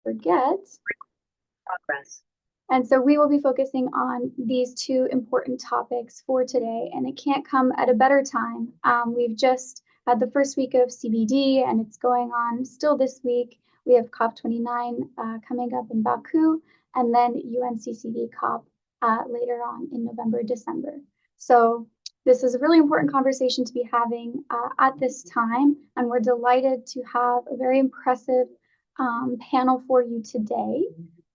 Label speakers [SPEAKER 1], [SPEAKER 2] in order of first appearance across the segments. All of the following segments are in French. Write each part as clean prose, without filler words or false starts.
[SPEAKER 1] forget.
[SPEAKER 2] Progress.
[SPEAKER 1] And so we will be focusing on these two important topics for today, and it can't come at a better time. We've just had the first week of CBD, and it's going on still this week. We have COP29 coming up in Baku, and then UNCCD COP later on in November, December. So this is a really important conversation to be having at this time, and we're delighted to have a very impressive panel for you today.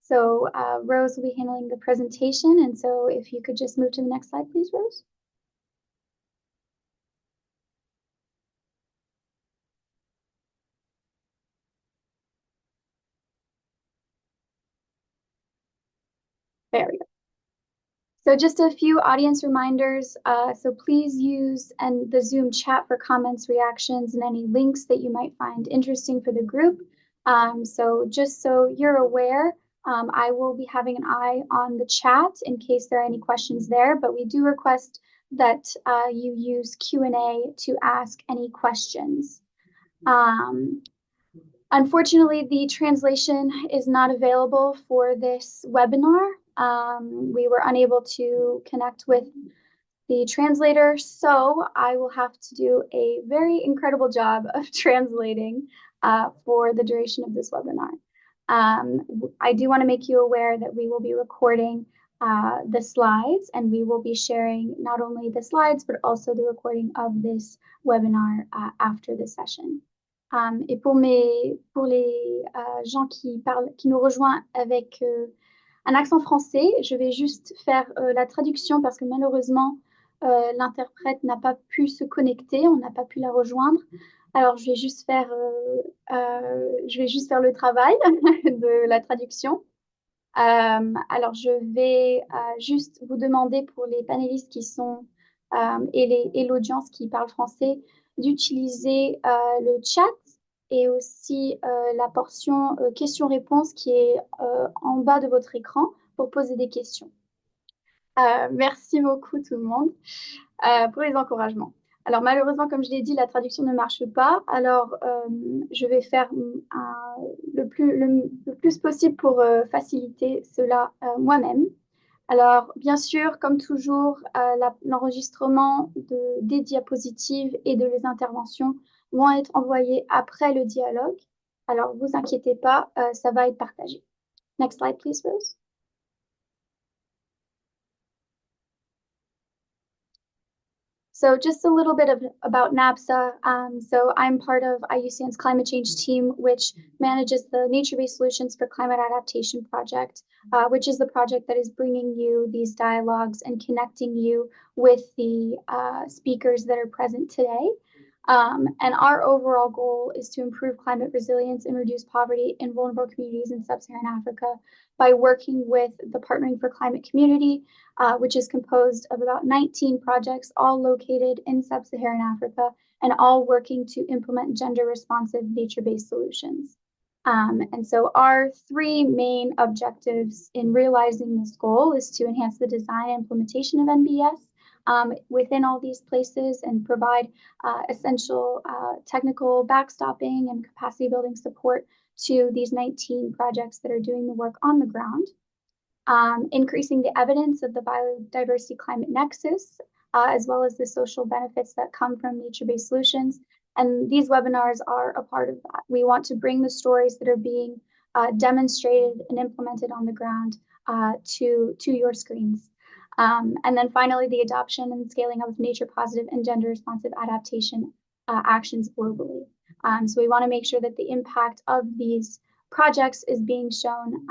[SPEAKER 1] So Rose will be handling the presentation. And so if you could just move to the next slide, please, Rose. There we go. So just a few audience reminders. So please use the Zoom chat for comments, reactions, and any links that you might find interesting for the group. So just so you're aware, I will be having an eye on the chat in case there are any questions there, but we do request that you use Q&A to ask any questions. Unfortunately, the translation is not available for this webinar. We were unable to connect with the translator, so I will have to do a very incredible job of translating for the duration of this webinar. I do want to make you aware that we will be recording the slides, and we will be sharing not only the slides, but also the recording of this webinar after the session. Et pour les gens qui nous rejoignent avec un accent français, je vais juste faire la traduction parce que malheureusement, l'interprète n'a pas pu se connecter, on n'a pas pu la rejoindre. Alors, je vais juste faire le travail de la traduction. Alors, je vais juste vous demander pour les panélistes qui sont et l'audience qui parle français d'utiliser le chat et aussi la portion questions-réponses qui est en bas de votre écran pour poser des questions. Merci beaucoup tout le monde pour les encouragements. Alors malheureusement, comme je l'ai dit, la traduction ne marche pas. Alors je vais faire le plus possible pour faciliter cela moi-même. Alors bien sûr, comme toujours, l'enregistrement des diapositives et de les interventions vont être envoyés après le dialogue. Alors vous inquiétez pas, ça va être partagé. Next slide, please, Rose. So just a little bit about NABSA. So I'm part of IUCN's climate change team, which manages the Nature-Based Solutions for Climate Adaptation project, which is the project that is bringing you these dialogues and connecting you with the speakers that are present today. And our overall goal is to improve climate resilience and reduce poverty in vulnerable communities in sub-Saharan Africa by working with the Partnering for Climate community, which is composed of about 19 projects, all located in sub-Saharan Africa, and all working to implement gender-responsive, nature-based solutions. And so our three main objectives in realizing this goal is to enhance the design and implementation of NBS within all these places and provide essential technical backstopping and capacity building support to these 19 projects that are doing the work on the ground. Increasing the evidence of the biodiversity climate nexus, as well as the social benefits that come from nature-based solutions. And these webinars are a part of that. We want to bring the stories that are being demonstrated and implemented on the ground to your screens. And then finally, the adoption and scaling of nature positive and gender responsive adaptation actions globally. So we want to make sure that the impact of these projects is being shown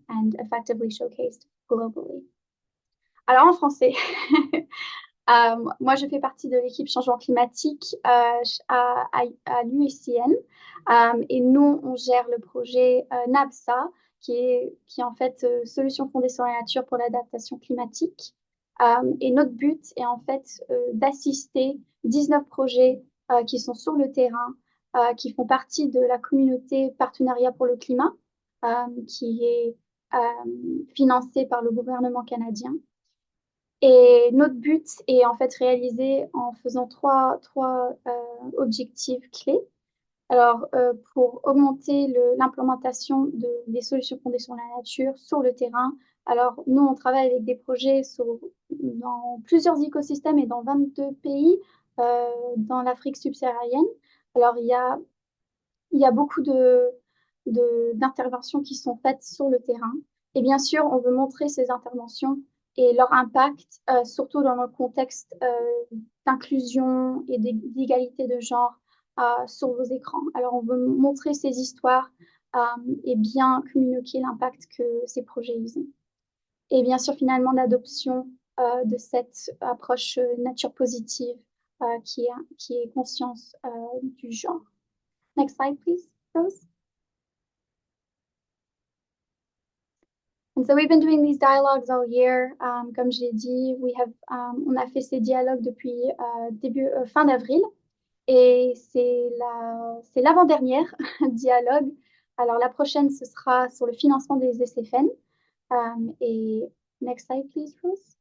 [SPEAKER 1] and effectively showcased globally. Alors en français, moi je fais partie de l'équipe changement climatique à l'UICN et nous on gère le projet NABSA qui est en fait solution fondée sur la nature pour l'adaptation climatique. Et notre but est en fait d'assister 19 projets qui sont sur le terrain, qui font partie de la communauté Partenariat pour le climat, qui est financée par le gouvernement canadien. Et notre but est en fait réalisé en faisant trois objectifs clés. Alors, pour augmenter l'implémentation des solutions fondées sur la nature sur le terrain, alors nous, on travaille avec des projets dans plusieurs écosystèmes et dans 22 pays dans l'Afrique subsaharienne. Alors, il y a beaucoup d'interventions qui sont faites sur le terrain. Et bien sûr, on veut montrer ces interventions et leur impact, surtout dans le contexte d'inclusion et d'égalité de genre sur vos écrans. Alors, on veut montrer ces histoires euh, et bien communiquer l'impact que ces projets ils ont. Et bien sûr, finalement, l'adoption de cette approche nature positive qui est conscience du genre. Next slide, please, Rose. And so we've been doing these dialogues all year. Comme je l'ai dit, on a fait ces dialogues depuis fin d'avril et c'est l'avant-dernière dialogue. Alors la prochaine, ce sera sur le financement des SFN. Et next slide, please, Rose.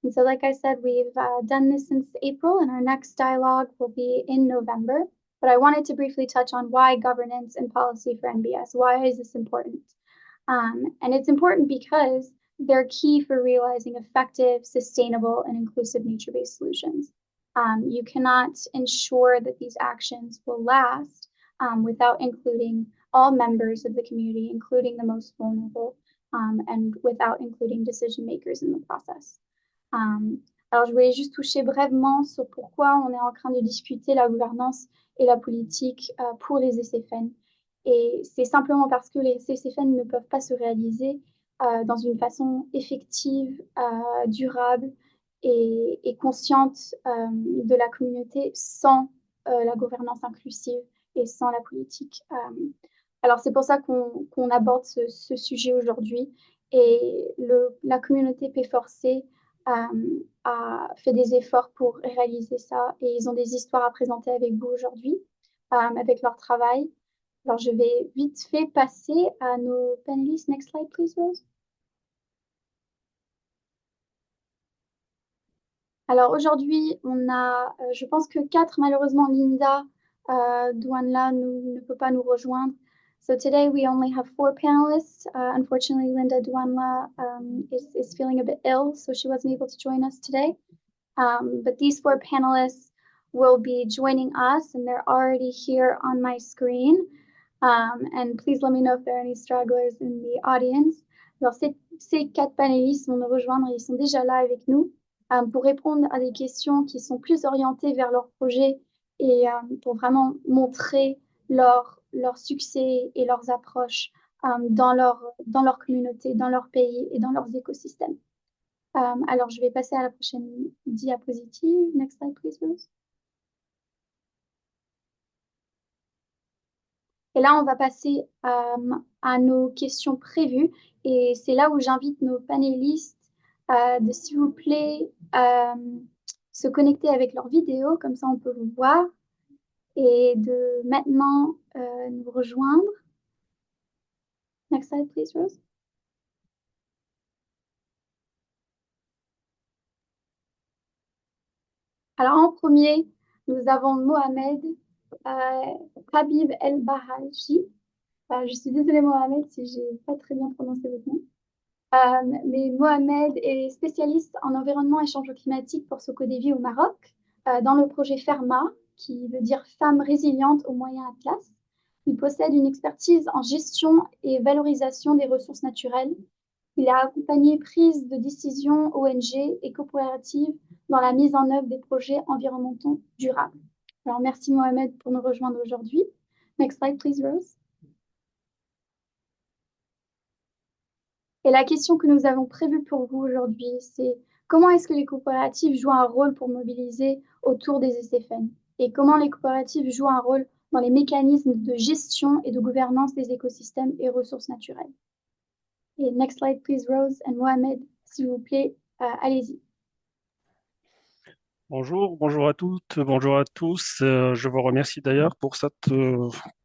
[SPEAKER 1] And so, like I said, we've done this since April, and our next dialogue will be in November. But I wanted to briefly touch on why governance and policy for NBS. Why is this important? And it's important because they're key for realizing effective, sustainable, and inclusive nature-based solutions. You cannot ensure that these actions will last without including all members of the community, including the most vulnerable, and without including decision makers in the process. Alors, je voulais juste toucher brièvement sur pourquoi on est en train de discuter la gouvernance et la politique pour les SFN. Et c'est simplement parce que les SFN ne peuvent pas se réaliser dans une façon effective, durable et consciente de la communauté sans la gouvernance inclusive et sans la politique. Alors, c'est pour ça qu'on aborde ce sujet aujourd'hui. Et la communauté P4C a fait des efforts pour réaliser ça et ils ont des histoires à présenter avec vous aujourd'hui, avec leur travail. Alors, je vais vite fait passer à nos panélistes. Next slide, please, Rose. Alors, aujourd'hui, on a, je pense que quatre, malheureusement, Linda Douanla ne peut pas nous rejoindre. So today we only have four panelists. Unfortunately, Linda Douanla is feeling a bit ill, so she wasn't able to join us today. But these four panelists will be joining us, and they're already here on my screen. And please let me know if there are any stragglers in the audience. Alors, ces quatre panélistes vont nous rejoindre, ils sont déjà là avec nous pour répondre à des questions qui sont plus orientées vers leur projet et pour vraiment montrer leur succès et leurs approches dans leur communauté, dans leur pays et dans leurs écosystèmes. Alors, je vais passer à la prochaine diapositive. Next slide, please, Rose. Et là, on va passer à nos questions prévues. Et c'est là où j'invite nos panélistes de, s'il vous plaît, se connecter avec leur vidéo. Comme ça, on peut vous voir. Et de maintenant nous rejoindre. Next slide, please, Rose. Alors, en premier, nous avons Mohamed Habib El Bahaji. Je suis désolée, Mohamed, si j'ai pas très bien prononcé votre nom. Mais Mohamed est spécialiste en environnement et changement climatique pour Socodevi au Maroc, dans le projet FERMA, qui veut dire Femmes résilientes au Moyen Atlas. Il possède une expertise en gestion et valorisation des ressources naturelles. Il a accompagné prise de décision ONG et coopératives dans la mise en œuvre des projets environnementaux durables. Alors, merci Mohamed pour nous rejoindre aujourd'hui. Next slide, please, Rose. Et la question que nous avons prévue pour vous aujourd'hui, c'est comment est-ce que les coopératives jouent un rôle pour mobiliser autour des SFN? Et comment les coopératives jouent un rôle dans les mécanismes de gestion et de gouvernance des écosystèmes et ressources naturelles? Et next slide, please, Rose and Mohamed, s'il vous plaît, allez-y.
[SPEAKER 3] Bonjour à toutes, bonjour à tous. Je vous remercie d'ailleurs pour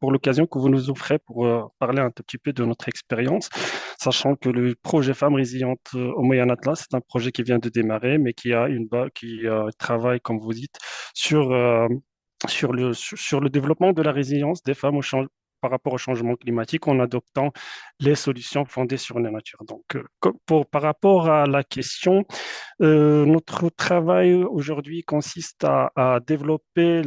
[SPEAKER 3] l'occasion que vous nous offrez pour parler un tout petit peu de notre expérience, sachant que le projet Femmes résilientes au Moyen Atlas, c'est un projet qui vient de démarrer, mais qui a qui travaille, comme vous dites, sur sur le développement de la résilience des femmes par rapport au changement climatique en adoptant les solutions fondées sur la nature. Donc, par rapport à la question, notre travail aujourd'hui consiste à développer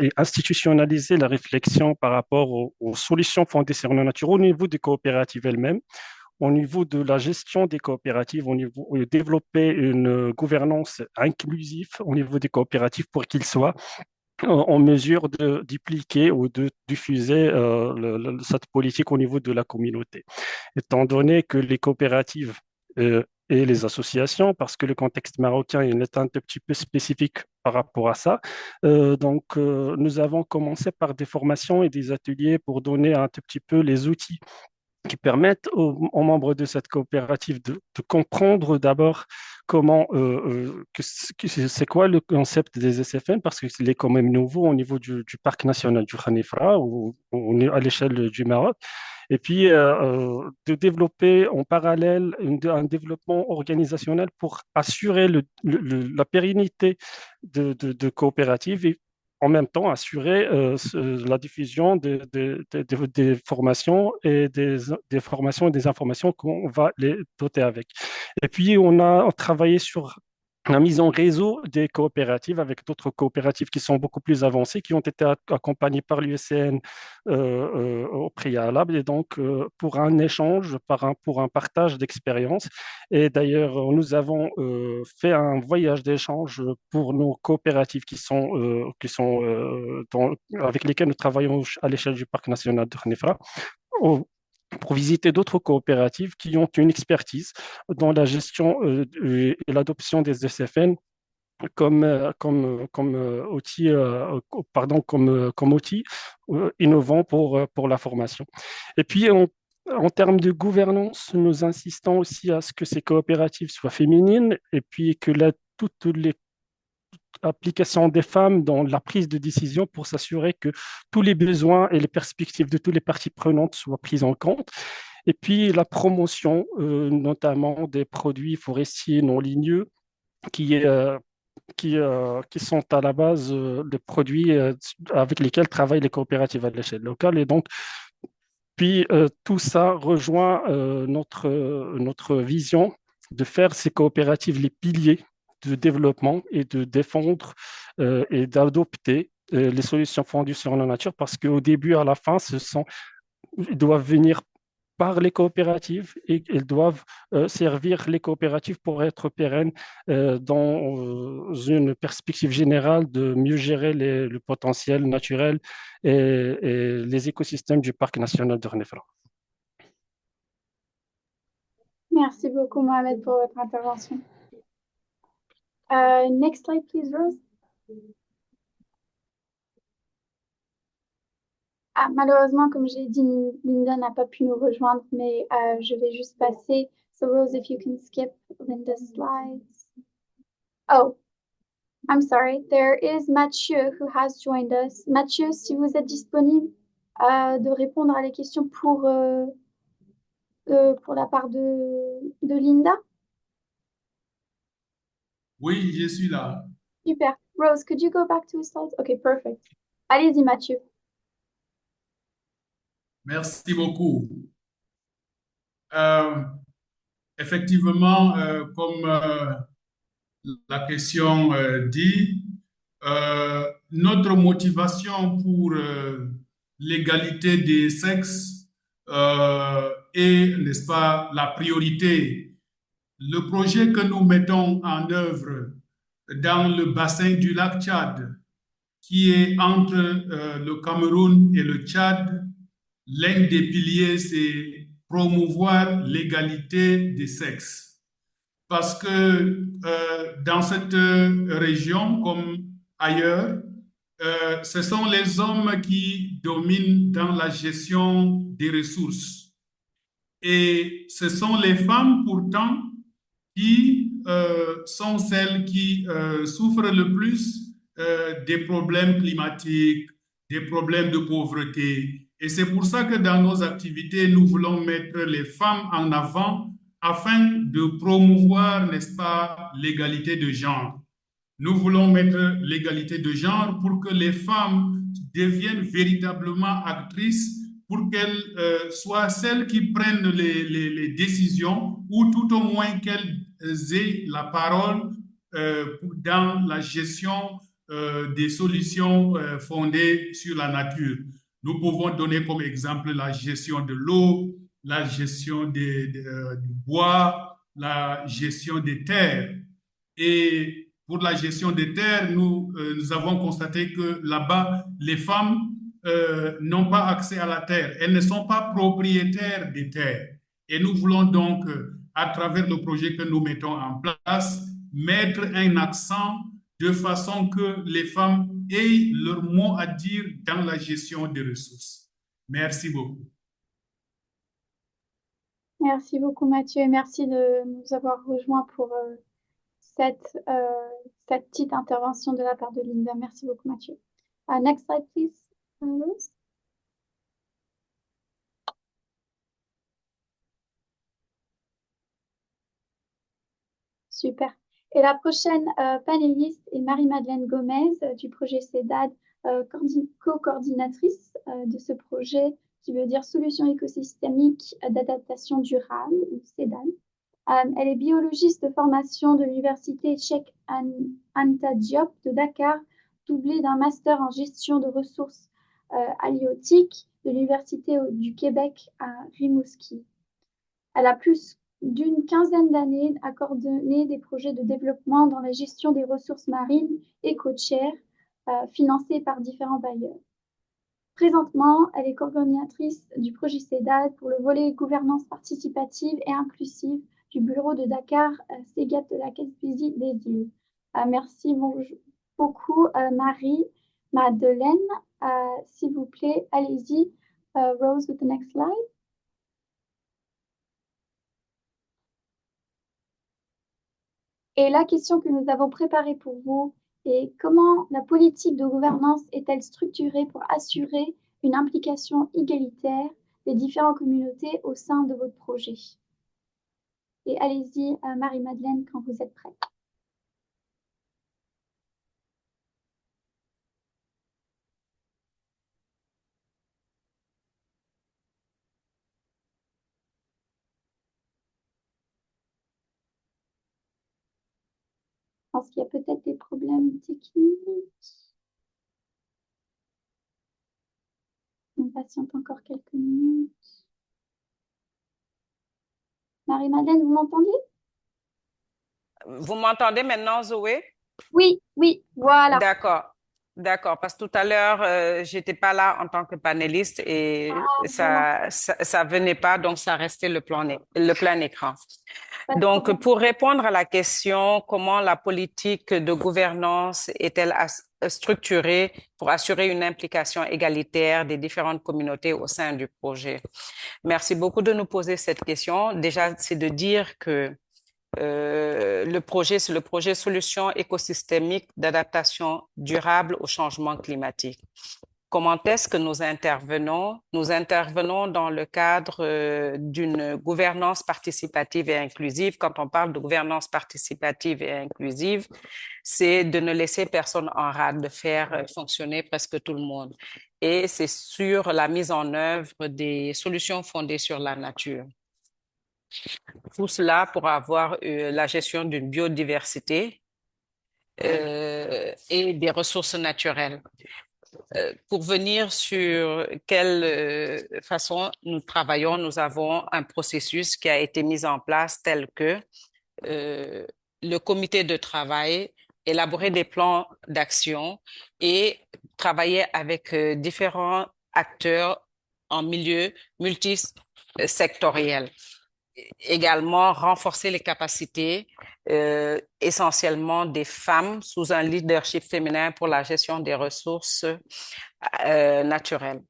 [SPEAKER 3] et institutionnaliser la réflexion par rapport aux solutions fondées sur la nature au niveau des coopératives elles-mêmes, au niveau de la gestion des coopératives, au niveau de développer une gouvernance inclusive au niveau des coopératives pour qu'ils soient en mesure de dupliquer ou de diffuser cette politique au niveau de la communauté. Étant donné que les coopératives et les associations, parce que le contexte marocain il est un tout petit peu spécifique par rapport à ça, nous avons commencé par des formations et des ateliers pour donner un tout petit peu les outils qui permettent aux membres de cette coopérative de comprendre d'abord comment, c'est quoi le concept des SFN, parce qu'il est quand même nouveau au niveau du parc national du Khanifra, où on est à l'échelle du Maroc, et puis de développer en parallèle un développement organisationnel pour assurer la pérennité de coopératives et en même temps assurer la diffusion des formations et des formations et des informations qu'on va les doter avec. Et puis, on a travaillé sur la mise en réseau des coopératives avec d'autres coopératives qui sont beaucoup plus avancées, qui ont été accompagnées par l'USCN au préalable, et donc pour un échange, pour un partage d'expériences. Et d'ailleurs, nous avons fait un voyage d'échange pour nos coopératives avec lesquelles nous travaillons à l'échelle du parc national de Khnifra, pour visiter d'autres coopératives qui ont une expertise dans la gestion et l'adoption des SFN comme outil, comme outil innovant pour la formation. Et puis, en termes de gouvernance, nous insistons aussi à ce que ces coopératives soient féminines et puis que toutes les applications des femmes dans la prise de décision pour s'assurer que tous les besoins et les perspectives de toutes les parties prenantes soient prises en compte. Et puis la promotion, notamment des produits forestiers non ligneux qui, qui sont à la base des produits avec lesquels travaillent les coopératives à l'échelle locale. Et donc, puis tout ça rejoint notre vision de faire ces coopératives les piliers de développement et de défendre et d'adopter les solutions fondées sur la nature parce qu'au début, à la fin, ils doivent venir par les coopératives et elles doivent servir les coopératives pour être pérennes dans une perspective générale de mieux gérer le potentiel naturel et les écosystèmes du parc national de Renefra.
[SPEAKER 1] Merci beaucoup, Mohamed, pour votre intervention. Next slide, please, Rose. Ah, malheureusement, comme j'ai dit, Linda n'a pas pu nous rejoindre, mais je vais juste passer. So, Rose, if you can skip Linda's slides. Oh, I'm sorry. There is Mathieu who has joined us. Mathieu, si vous êtes disponible de répondre à les questions pour la part de Linda.
[SPEAKER 4] Oui, je suis là.
[SPEAKER 1] Super. Rose, could you go back to the slides? Okay, perfect. Allez-y, Mathieu.
[SPEAKER 4] Merci beaucoup. Effectivement, comme la question dit, notre motivation pour l'égalité des sexes est, n'est-ce pas, la priorité. Le projet que nous mettons en œuvre dans le bassin du lac Tchad, qui est entre le Cameroun et le Tchad, l'un des piliers, c'est promouvoir l'égalité des sexes. Parce que dans cette région, comme ailleurs, ce sont les hommes qui dominent dans la gestion des ressources. Et ce sont les femmes, pourtant, qui sont celles qui souffrent le plus des problèmes climatiques, des problèmes de pauvreté. Et c'est pour ça que dans nos activités, nous voulons mettre les femmes en avant afin de promouvoir, n'est-ce pas, l'égalité de genre. Nous voulons mettre l'égalité de genre pour que les femmes deviennent véritablement actrices, pour qu'elles soient celles qui prennent les décisions ou tout au moins qu'elles aient la parole dans la gestion des solutions fondées sur la nature. Nous pouvons donner comme exemple la gestion de l'eau, la gestion du bois, la gestion des terres. Et pour la gestion des terres, nous avons constaté que là-bas, les femmes n'ont pas accès à la terre. Elles ne sont pas propriétaires des terres. Et nous voulons donc, à travers le projet que nous mettons en place, mettre un accent de façon que les femmes aient leur mot à dire dans la gestion des ressources. Merci beaucoup.
[SPEAKER 1] Merci beaucoup, Mathieu, et merci de nous avoir rejoints pour cette petite intervention de la part de Linda. Merci beaucoup, Mathieu. Next slide, please, Rose. Super. Et la prochaine panéliste est Marie-Madeleine Gomez du projet CEDAD, co-coordinatrice de ce projet qui veut dire Solutions écosystémiques d'adaptation durable, ou CEDAD. Elle est biologiste de formation de l'université Cheikh Anta Diop de Dakar, doublée d'un master en gestion de ressources halieutiques de l'université du Québec à Rimouski. Elle a plus d'une quinzaine d'années à coordonner des projets de développement dans la gestion des ressources marines et côtières financés par différents bailleurs. Présentement, elle est coordonnatrice du projet CEDAD pour le volet gouvernance participative et inclusive du bureau de Dakar, CEGAP de la Gaspésie des îles. Merci beaucoup, Marie-Madeleine. S'il vous plaît, allez-y. Rose, with the next slide. Et la question que nous avons préparée pour vous est comment la politique de gouvernance est-elle structurée pour assurer une implication égalitaire des différentes communautés au sein de votre projet? Et allez-y, Marie-Madeleine, quand vous êtes prête. Je pense qu'il y a peut-être des problèmes techniques. On patiente encore quelques minutes. Marie-Madeleine, vous m'entendez?
[SPEAKER 5] Vous m'entendez maintenant, Zoé?
[SPEAKER 1] Oui, oui, voilà.
[SPEAKER 5] D'accord, d'accord. Parce que tout à l'heure, j'étais pas là en tant que panéliste et ça venait pas, donc ça restait le plein écran. Donc, pour répondre à la question, comment la politique de gouvernance est-elle structurée pour assurer une implication égalitaire des différentes communautés au sein du projet? Merci beaucoup de nous poser cette question. Déjà, c'est de dire que le projet, c'est le projet Solutions écosystémiques d'adaptation durable au changement climatique. Comment est-ce que nous intervenons? Nous intervenons dans le cadre d'une gouvernance participative et inclusive. Quand on parle de gouvernance participative et inclusive, c'est de ne laisser personne en rade, de faire fonctionner presque tout le monde. Et c'est sur la mise en œuvre des solutions fondées sur la nature. Tout cela pour avoir la gestion d'une biodiversité et des ressources naturelles. Pour venir sur quelle façon nous travaillons, nous avons un processus qui a été mis en place tel que le comité de travail, élaborer des plans d'action et travailler avec différents acteurs en milieu multisectoriel. Également, renforcer les capacités essentiellement des femmes sous un leadership féminin pour la gestion des ressources naturelles.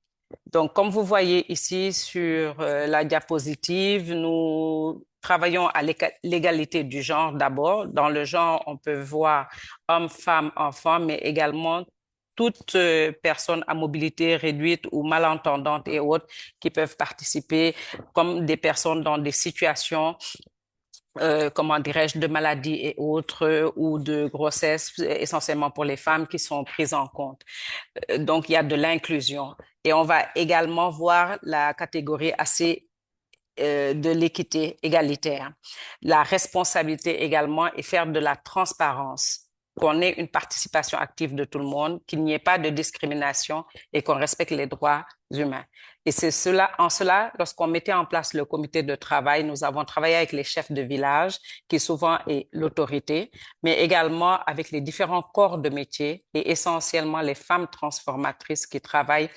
[SPEAKER 5] Donc, comme vous voyez ici sur la diapositive, nous travaillons à l'égalité du genre d'abord. Dans le genre, on peut voir hommes, femmes, enfants, mais également toutes personnes à mobilité réduite ou malentendantes et autres qui peuvent participer, comme des personnes dans des situations comment dirais-je, de maladies et autres, ou de grossesse, essentiellement pour les femmes qui sont prises en compte. Donc, il y a de l'inclusion. Et on va également voir la catégorie assez de l'équité égalitaire. La responsabilité également et faire de la transparence, qu'on ait une participation active de tout le monde, qu'il n'y ait pas de discrimination et qu'on respecte les droits humains. Et c'est cela, en cela, lorsqu'on mettait en place le comité de travail, nous avons travaillé avec les chefs de village, qui souvent est l'autorité, mais également avec les différents corps de métier et essentiellement les femmes transformatrices qui travaillent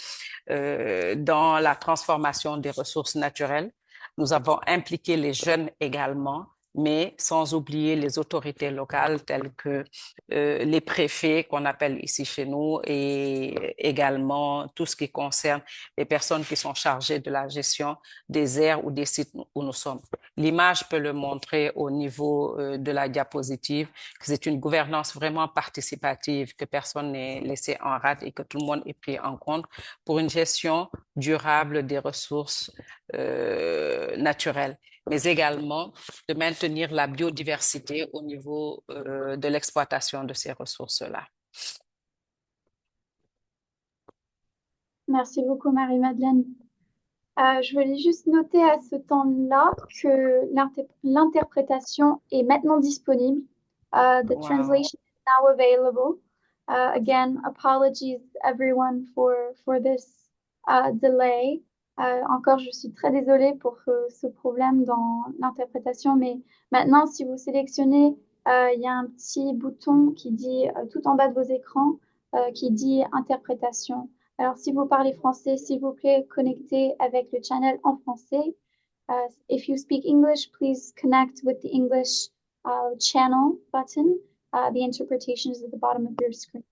[SPEAKER 5] dans la transformation des ressources naturelles. Nous avons impliqué les jeunes également, mais sans oublier les autorités locales telles que les préfets qu'on appelle ici chez nous et également tout ce qui concerne les personnes qui sont chargées de la gestion des aires ou des sites où nous sommes. L'image peut le montrer au niveau de la diapositive, que c'est une gouvernance vraiment participative, que personne n'est laissé en rade et que tout le monde est pris en compte pour une gestion durable des ressources naturelles, mais également de maintenir la biodiversité au niveau de l'exploitation de ces ressources-là.
[SPEAKER 1] Merci beaucoup, Marie-Madeleine. Je voulais juste noter à ce temps-là que l'interprétation est maintenant disponible. The
[SPEAKER 5] Wow.
[SPEAKER 1] translation is now available. Again, apologies everyone for this delay. Encore, je suis très désolée pour ce problème dans l'interprétation, mais maintenant, si vous sélectionnez, il y a un petit bouton qui dit tout en bas de vos écrans qui dit interprétation. Alors, si vous parlez français, s'il vous plaît, connectez avec le channel en français. If you speak English, please connect with the English channel button. The interpretation is at the bottom of your screen.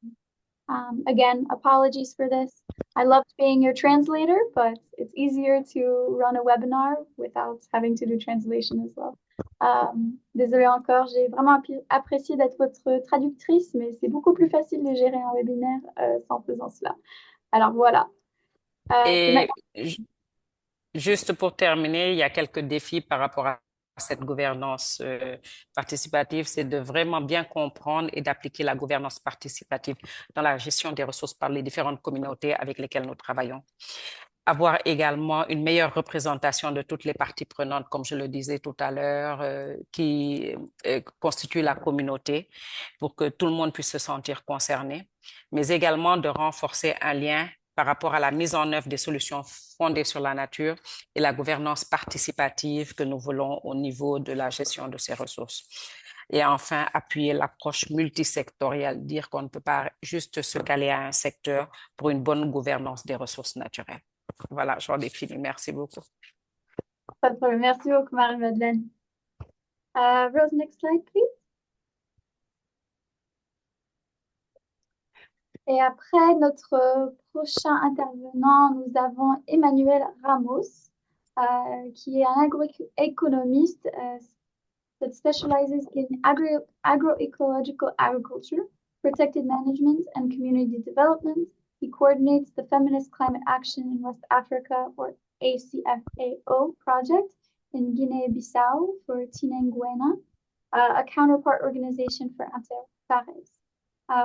[SPEAKER 1] Again, apologies for this. I loved being your translator, but it's easier to run a webinar without having to do translation as well. Désolée encore, j'ai vraiment apprécié d'être votre traductrice, mais c'est beaucoup plus facile de gérer un webinaire sans faisant cela. Alors voilà.
[SPEAKER 5] Et juste pour terminer, il y a quelques défis par rapport à cette gouvernance participative, c'est de vraiment bien comprendre et d'appliquer la gouvernance participative dans la gestion des ressources par les différentes communautés avec lesquelles nous travaillons. Avoir également une meilleure représentation de toutes les parties prenantes, comme je le disais tout à l'heure, qui constituent la communauté pour que tout le monde puisse se sentir concerné, mais également de renforcer un lien par rapport à la mise en œuvre des solutions fondées sur la nature et la gouvernance participative que nous voulons au niveau de la gestion de ces ressources. Et enfin, appuyer l'approche multisectorielle, dire qu'on ne peut pas juste se caler à un secteur pour une bonne gouvernance des ressources naturelles. Voilà, j'en ai fini. Merci beaucoup.
[SPEAKER 1] Pas de problème. Merci beaucoup, Marie-Madeleine. Rose, next slide, please. Et après notre prochain intervenant, nous avons Emmanuel Ramos, qui est un agroéconomiste that specializes in agroecological agriculture, protected management, and community development. He coordinates the Feminist Climate Action in West Africa, or ACFAO project in Guinea-Bissau for Tinenguena, a counterpart organization for Antifares.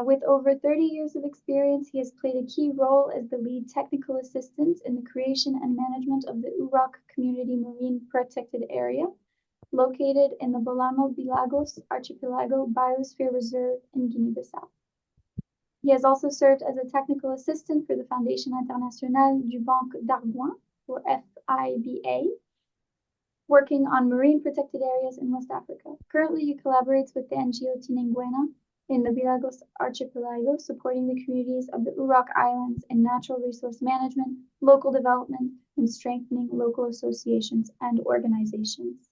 [SPEAKER 1] With over 30 years of experience, he has played a key role as the lead technical assistant in the creation and management of the Urok Community Marine Protected Area, located in the Bolamo-Bilagos Archipelago Biosphere Reserve in Guinea-Bissau. He has also served as a technical assistant for the Fondation Internationale du Banc d'Argoin, or FIBA, working on marine protected areas in West Africa. Currently, he collaborates with the NGO Tinenguena in the Bilagos Archipelago, supporting the communities of the Urok Islands in natural resource management, local development, and strengthening local associations and organizations.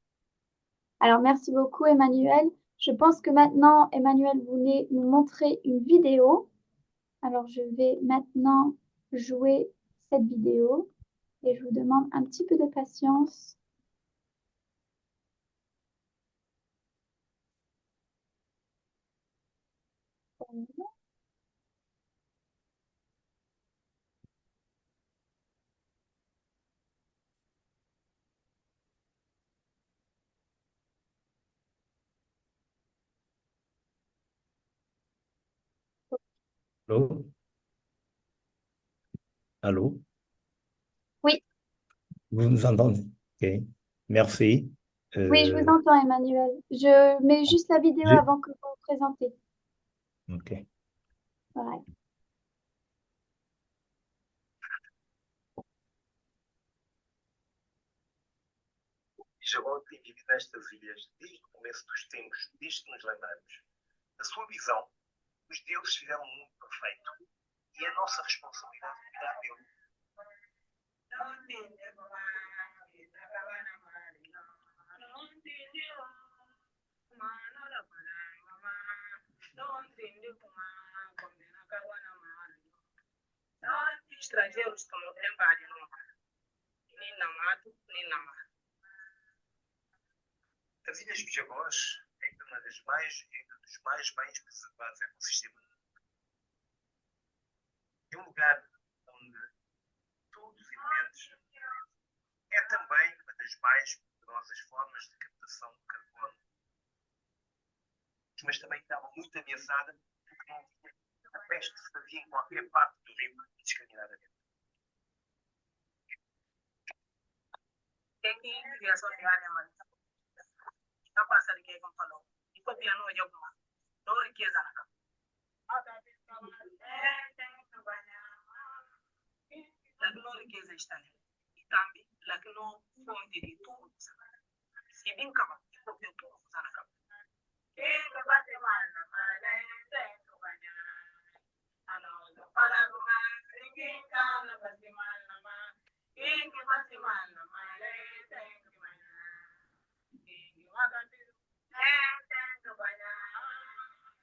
[SPEAKER 1] Alors, merci beaucoup, Emmanuel. Je pense que maintenant, Emmanuel voulait nous montrer une vidéo. Alors, je vais maintenant jouer cette vidéo et je vous demande un petit peu de patience.
[SPEAKER 6] Allô? Allô?
[SPEAKER 1] Oui,
[SPEAKER 6] Vous nous entendez? OK. Merci.
[SPEAKER 1] oui, je vous
[SPEAKER 6] Euh,
[SPEAKER 1] entends, Emmanuel. Je mets juste la vidéo
[SPEAKER 6] j'ai-
[SPEAKER 1] avant que vous vous présentez.
[SPEAKER 6] OK.
[SPEAKER 1] Voilà.
[SPEAKER 6] Isabel tem vivido nestas ilhas desde o começo dos tempos, desde que nos lembramos. Na sua visão, os deuses fizeram um mundo perfeito e é nossa responsabilidade cuidar dele.
[SPEAKER 7] Estrangeiros como trabalho no mar, nem na mato, nem na mar.
[SPEAKER 6] As Ilhas Bijagós é ainda dos mais bem preservados ecossistemas. É um lugar onde todos os elementos é também uma das mais poderosas formas de captação de carbono, mas também estava muito ameaçada porque não havia a pesca que se fazia em qualquer parte do rio indiscriminadamente.
[SPEAKER 7] Quem criação de área marinha, não passa de quem falou. E foi piano de alguma, não riqueza na cama. La que não riqueza está ali. E também, la que não fonte de tudo. Se bem cama, e foi piano tudo na cama. Quem que vai ser mal na malha, tem que banhar. Ano, para rumar, ninguém cala, vai ser mal na malha. Quem que vai ser mal na malha, tem que banhar. Quem que vai ser tem que banhar.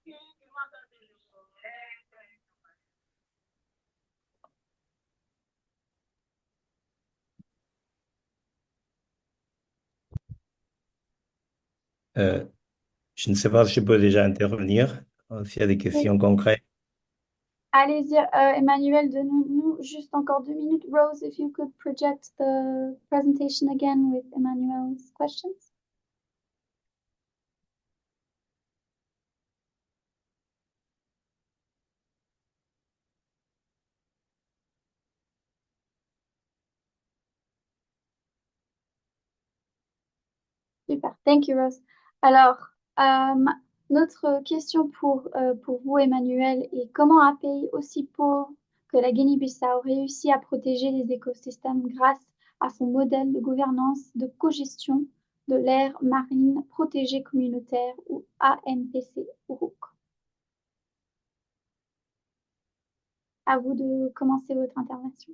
[SPEAKER 7] Quem que vai ser tem que banhar.
[SPEAKER 6] Euh, je ne sais pas si je peux déjà intervenir, s'il y a des
[SPEAKER 1] Oui.
[SPEAKER 6] questions concrètes.
[SPEAKER 1] Allez-y, Emmanuel, donne-nous juste encore 2 minutes. Rose, if you could project the presentation again with Emmanuel's questions. Super, thank you, Rose. Alors, notre question pour vous, Emmanuel, est comment un pays aussi pauvre que la Guinée-Bissau réussit à protéger les écosystèmes grâce à son modèle de gouvernance de cogestion de l'aire marine protégée communautaire ou AMPC Uruk? À vous de commencer votre intervention.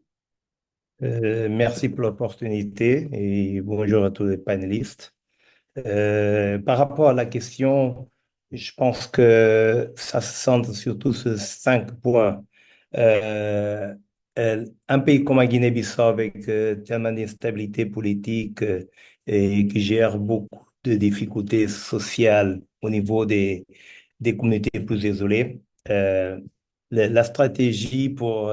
[SPEAKER 6] Merci pour l'opportunité et bonjour à tous les panélistes. Par rapport à la question, je pense que ça se centre surtout sur 5 points. Un pays comme la Guinée-Bissau avec tellement d'instabilité politique et qui gère beaucoup de difficultés sociales au niveau des communautés plus isolées. La stratégie pour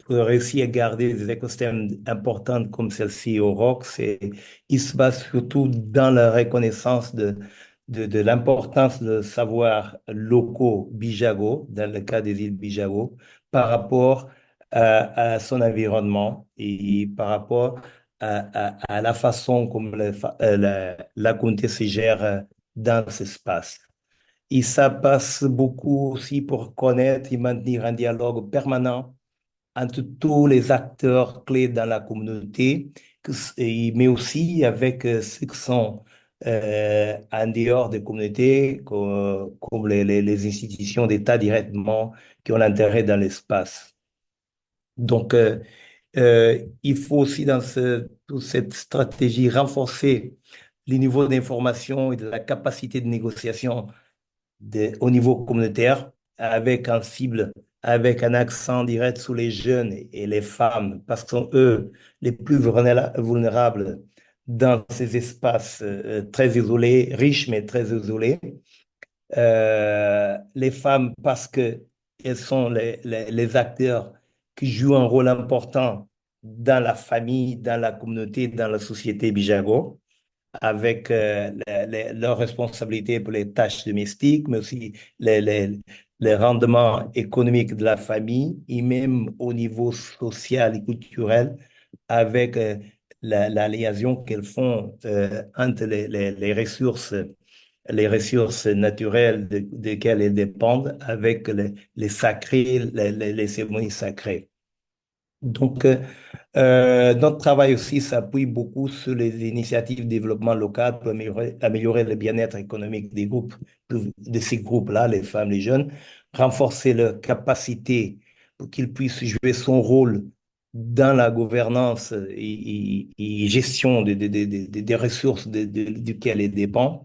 [SPEAKER 6] réussir à garder des écosystèmes importants comme celle-ci au ROC, il se base surtout dans la reconnaissance de l'importance de savoirs locaux Bijago, dans le cas des îles Bijago, par rapport à son environnement et par rapport à la façon comme la communauté se gère dans cet espace. Et ça passe beaucoup aussi pour connaître et maintenir un dialogue permanent entre tous les acteurs clés dans la communauté, mais aussi avec ceux qui sont en dehors des communautés, comme les institutions d'État directement, qui ont l'intérêt dans l'espace. Donc, il faut aussi dans toute cette stratégie renforcer les niveaux d'information et de la capacité de négociation au niveau communautaire, avec un cible, avec un accent direct sur les jeunes et les femmes, parce que sont eux les plus vulnérables dans ces espaces très isolés, riches mais très isolés. Les femmes parce qu'elles sont les acteurs qui jouent un rôle important dans la famille, dans la communauté, dans la société Bijago avec leurs responsabilités pour les tâches domestiques, mais aussi les rendements économiques de la famille et même au niveau social et culturel avec la liaison qu'elles font entre les ressources naturelles desquelles elles dépendent avec les sacrés, les cérémonies sacrées. Donc, notre travail aussi s'appuie beaucoup sur les initiatives de développement local pour améliorer le bien-être économique des groupes, de ces groupes-là, les femmes, les jeunes, renforcer leur capacité pour qu'ils puissent jouer son rôle dans la gouvernance et gestion des ressources duquel ils dépendent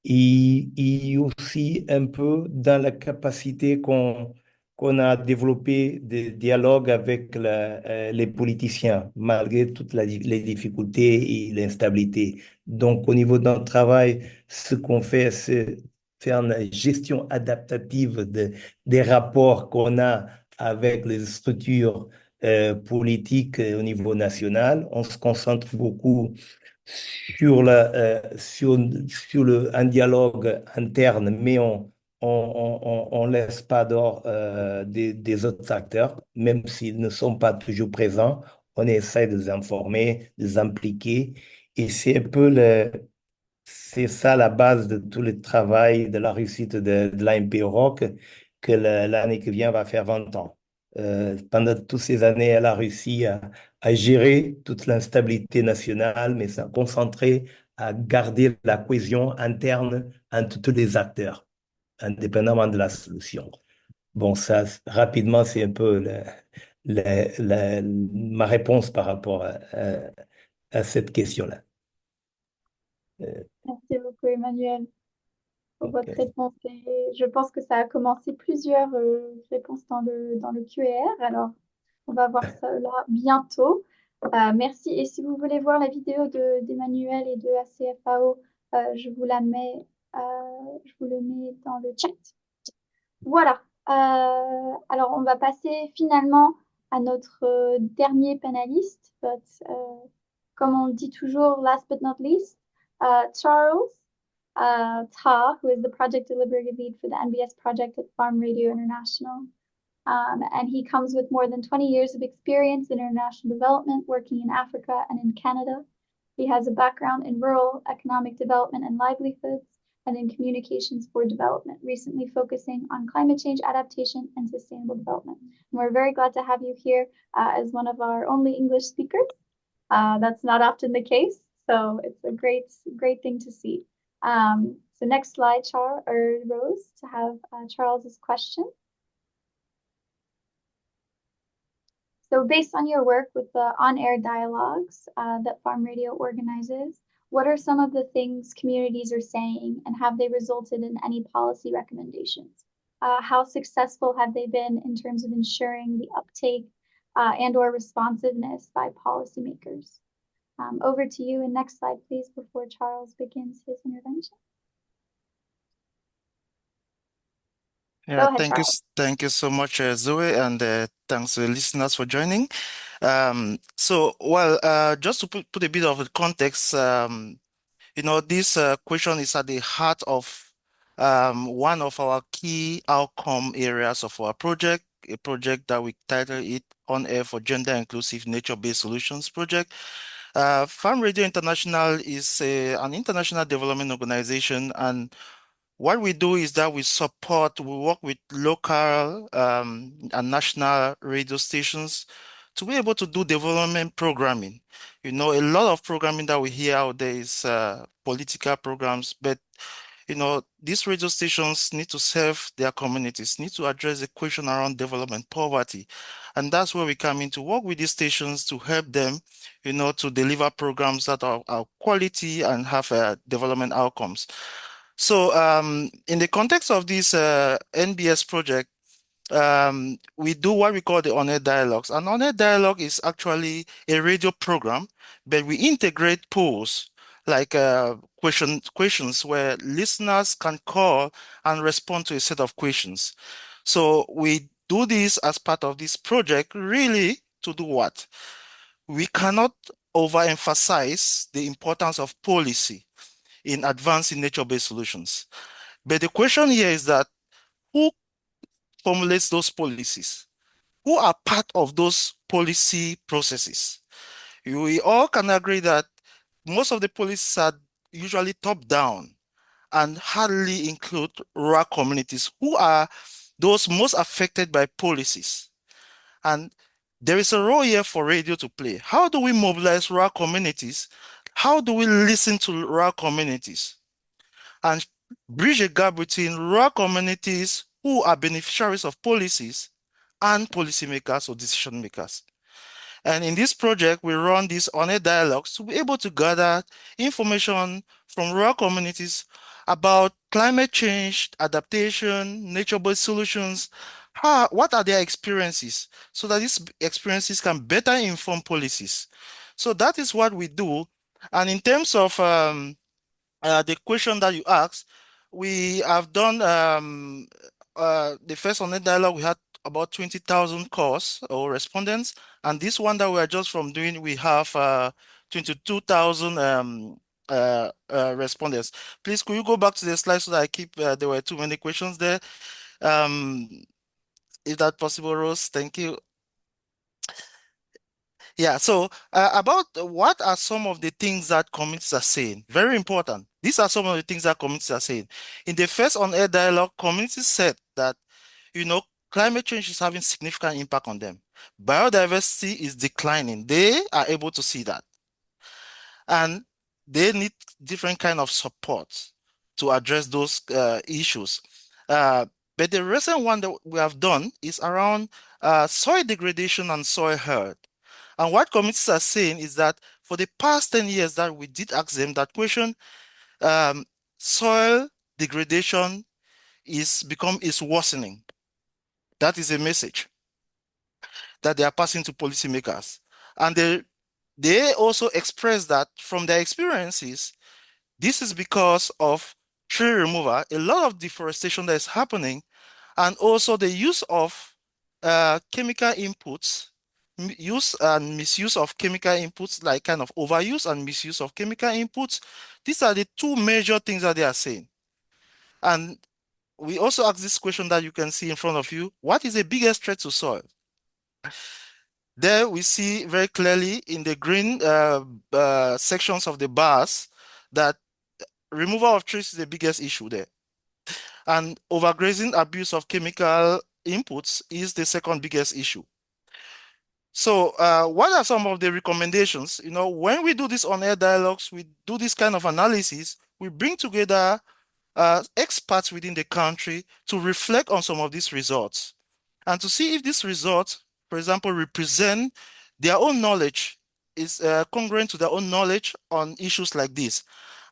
[SPEAKER 6] et aussi un peu dans la capacité qu'on a développé de dialogue avec les politiciens, malgré toutes les difficultés et l'instabilité. Donc, au niveau de notre travail, ce qu'on fait, c'est faire une gestion adaptative des rapports qu'on a avec les structures politiques au niveau national. On se concentre beaucoup sur un dialogue interne, mais on laisse pas dehors des autres acteurs, même s'ils ne sont pas toujours présents. On essaie de les informer, de les impliquer. Et c'est ça la base de tout le travail de la réussite de l'AMP Rock, que l'année qui vient va faire 20 ans. Pendant toutes ces années, elle a réussi à gérer toute l'instabilité nationale, mais s'est concentrée à garder la cohésion interne entre tous les acteurs, indépendamment de la solution. Bon, ça, rapidement, c'est un peu ma réponse par rapport à cette question-là.
[SPEAKER 1] Merci beaucoup, Emmanuel, pour
[SPEAKER 6] Ok.
[SPEAKER 1] votre réponse. Et je pense que ça a commencé plusieurs réponses dans le QR. Alors, on va voir ça là bientôt. Merci. Et si vous voulez voir la vidéo d'Emmanuel et de ACFAO, je vous la mets, je vous le mets dans le chat. Voilà. Alors, on va passer finalement à notre dernier panéliste. Comme on dit toujours, last but not least, Charles Ta, who is the project delivery lead for the NBS project at Farm Radio International. And he comes with more than 20 years of experience in international development, working in Africa and in Canada. He has a background in rural economic development and livelihoods and in communications for development, recently focusing on climate change adaptation and sustainable development. And we're very glad to have you here as one of our only English speakers. That's not often the case, so it's a great thing to see. So next slide, Rose, to have Charles's question. So based on your work with the on-air dialogues that Farm Radio organizes, what are some of the things communities are saying, and have they resulted in any policy recommendations? How successful have they been in terms of ensuring the uptake and/or responsiveness by policymakers? Over to you, and next slide, please, before Charles begins his intervention.
[SPEAKER 8] Yeah,
[SPEAKER 1] Go ahead, Charles.
[SPEAKER 8] thank you so much, Zoe, and thanks to the listeners for joining. Just to put a bit of the context, this question is at the heart of one of our key outcome areas of our project, a project that we titled it On Air for Gender Inclusive Nature-Based Solutions Project. Farm Radio International is an international development organization, and what we do is that we work with local and national radio stations to be able to do development programming. A lot of programming that we hear out there is political programs, but these radio stations need to serve their communities, need to address the question around development poverty. And that's where we come in to work with these stations to help them, to deliver programs that are quality and have development outcomes. So in the context of this NBS project, we do what we call the On-Air Dialogues. An On-Air Dialogue is actually a radio program, but we integrate polls like questions where listeners can call and respond to a set of questions. So we do this as part of this project really to do what? We cannot overemphasize the importance of policy in advancing nature-based solutions. But the question here is that who formulates those policies? Who are part of those policy processes? We all can agree that most of the policies are usually top-down and hardly include rural communities who are those most affected by policies. And there is a role here for radio to play. How do we mobilize rural communities? How do we listen to rural communities? And bridge a gap between rural communities who are beneficiaries of policies and policymakers or decision makers. And in this project, we run these on-air dialogues to be able to gather information from rural communities about climate change, adaptation, nature-based solutions. What are their experiences so that these experiences can better inform policies? So that is what we do. And in terms of the question that you asked, we have done the first on-air dialogue, we had about 20,000 calls or respondents. And this one that we are just from doing, we have 22,000 respondents. Please, could you go back to the slide so that I keep, there were too many questions there. Is that possible, Rose? Thank you. Yeah, so about what are some of the things that communities are saying? Very important. These are some of the things that communities are saying. In the first on-air dialogue, communities said that, climate change is having significant impact on them. Biodiversity is declining. They are able to see that. And they need different kind of support to address those issues. But the recent one that we have done is around soil degradation and soil health. And what communities are saying is that for the past 10 years that we did ask them that question, soil degradation is worsening. That is a message that they are passing to policymakers. And they also express that from their experiences, this is because of tree removal, a lot of deforestation that is happening, and also the use of chemical inputs, use and misuse of chemical inputs, like kind of overuse and misuse of chemical inputs. These are the two major things that they are saying. And we also ask this question that you can see in front of you: what is the biggest threat to soil? There we see very clearly in the green sections of the bars that removal of trees is the biggest issue there. And overgrazing, abuse of chemical inputs is the second biggest issue. So what are some of the recommendations? When we do this on-air dialogues, we do this kind of analysis, we bring together experts within the country to reflect on some of these results and to see if these results, for example, represent their own knowledge, is congruent to their own knowledge on issues like this.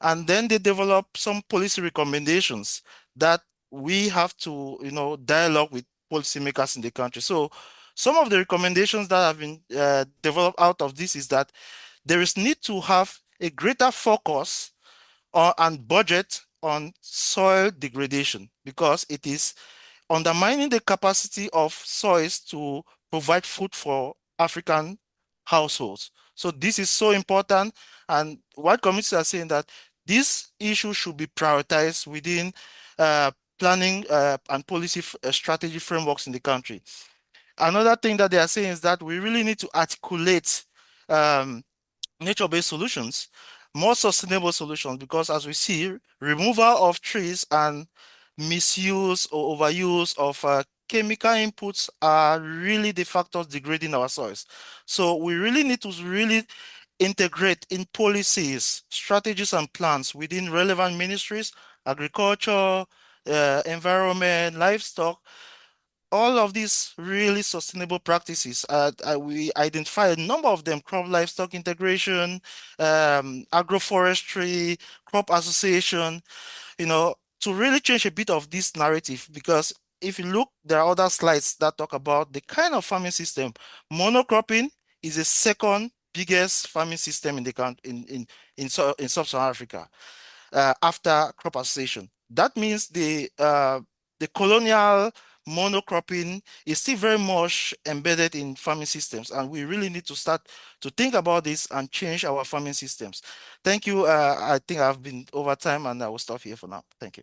[SPEAKER 8] And then they develop some policy recommendations that we have to, dialogue with policymakers in the country. So some of the recommendations that have been developed out of this is that there is need to have a greater focus and budget on soil degradation, because it is undermining the capacity of soils to provide food for African households. So this is so important, and what communities are saying that this issue should be prioritized within planning and policy strategy frameworks in the country. Another thing that they are saying is that we really need to articulate nature-based solutions, more sustainable solutions, because as we see, removal of trees and misuse or overuse of chemical inputs are really the factors degrading our soils. So we really need to integrate in policies, strategies, and plans within relevant ministries, agriculture, environment, livestock. All of these really sustainable practices, we identify a number of them: crop livestock integration, agroforestry, crop association, to really change a bit of this narrative. Because if you look, there are other slides that talk about the kind of farming system. Monocropping is the second biggest farming system in the country, in sub-Saharan Africa, after crop association. That means the colonial monocropping is still very much embedded in farming systems, and we really need to start to think about this and change our farming systems. Thank you. I think I've been over time, and I will stop here for now. Thank you.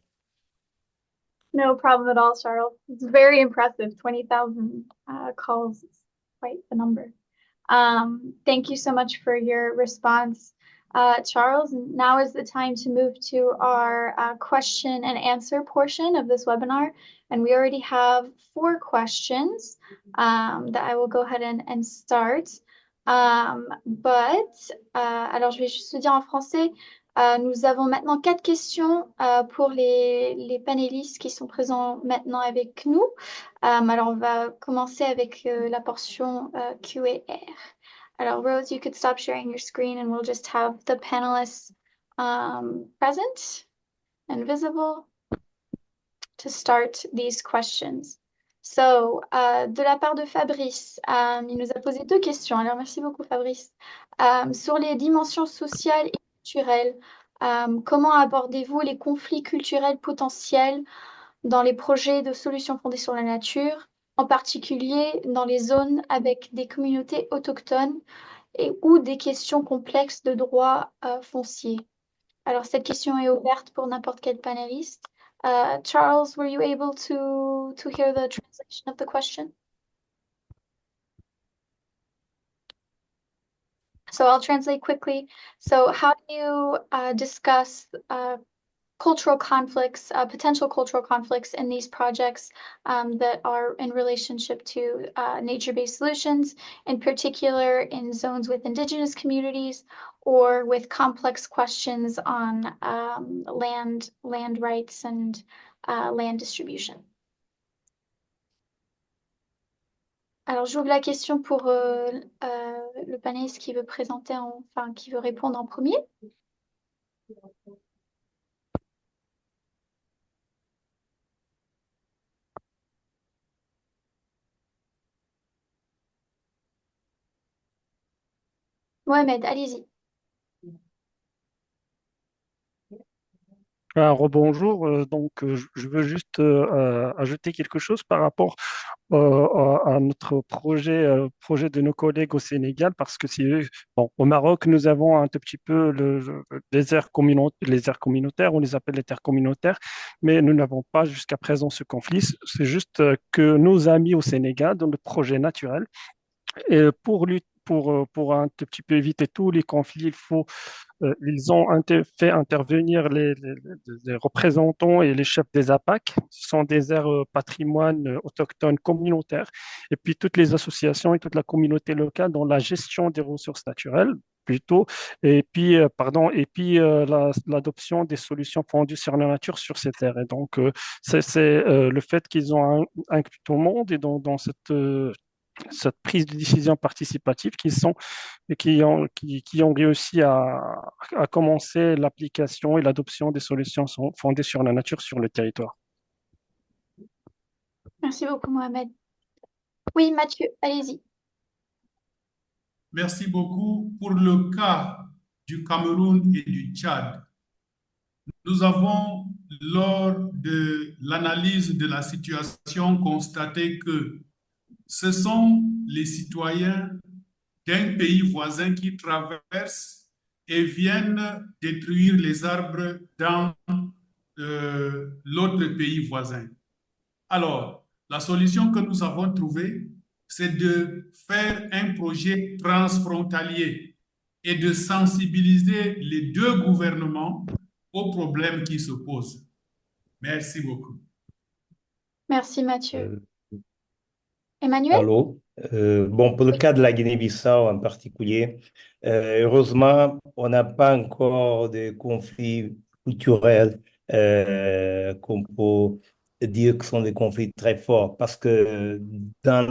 [SPEAKER 1] No problem at all, Charles. It's very impressive. 20,000 calls is quite the number. Thank you so much for your response, Charles. Now is the time to move to our question and answer portion of this webinar. And we already have 4 questions that I will go ahead and start. Alors, je vais juste le dire en français. Nous avons maintenant 4 questions pour les panélistes qui sont présents maintenant avec nous. Alors, on va commencer avec la portion Q&A. Alors, Rose, you could stop sharing your screen and we'll just have the panelists present and visible to start these questions. So, de la part de Fabrice, il nous a posé 2 questions. Alors, merci beaucoup, Fabrice. Sur les dimensions sociales et culturelles, comment abordez-vous les conflits culturels potentiels dans les projets de solutions fondées sur la nature, en particulier dans les zones avec des communautés autochtones ou des questions complexes de droits fonciers? Alors, cette question est ouverte pour n'importe quel panéliste. Charles, were you able to hear the translation of the question? So I'll translate quickly. So how do you discuss cultural conflicts, potential cultural conflicts in these projects that are in relationship to nature-based solutions, in particular in zones with indigenous communities or with complex questions on land rights and land distribution? Alors, j'ouvre la question pour le panéliste qui veut présenter, qui veut répondre en premier. Mohamed, allez-y.
[SPEAKER 3] Rebonjour. Je veux juste ajouter quelque chose par rapport à notre projet de nos collègues au Sénégal, parce que bon, au Maroc, nous avons un tout petit peu les aires communautaires, on les appelle les terres communautaires, mais nous n'avons pas jusqu'à présent ce conflit. C'est juste que nos amis au Sénégal, dans le projet naturel, et pour un tout petit peu éviter tous les conflits, ils ont fait intervenir les représentants et les chefs des APAC. Ce sont des aires patrimoine autochtone communautaires. Et puis toutes les associations et toute la communauté locale dans la gestion des ressources naturelles plutôt. Et puis, l'adoption des solutions fondées sur la nature sur ces terres. Et donc, c'est le fait qu'ils ont inclus tout le monde et dans cette prise de décision participative qui ont réussi à commencer l'application et l'adoption des solutions fondées sur la nature sur le territoire.
[SPEAKER 1] Merci beaucoup, Mohamed. Oui, Mathieu, allez-y.
[SPEAKER 4] Merci beaucoup. Pour le cas du Cameroun et du Tchad, nous avons, lors de l'analyse de la situation, constaté que ce sont les citoyens d'un pays voisin qui traversent et viennent détruire les arbres dans l'autre pays voisin. Alors, la solution que nous avons trouvée, c'est de faire un projet transfrontalier et de sensibiliser les 2 gouvernements aux problèmes qui se posent. Merci beaucoup.
[SPEAKER 1] Merci, Mathieu. Emmanuel?
[SPEAKER 6] Allô? Bon, pour le cas de la Guinée-Bissau en particulier, heureusement, on n'a pas encore de conflits culturels qu'on peut dire que sont des conflits très forts, parce que dans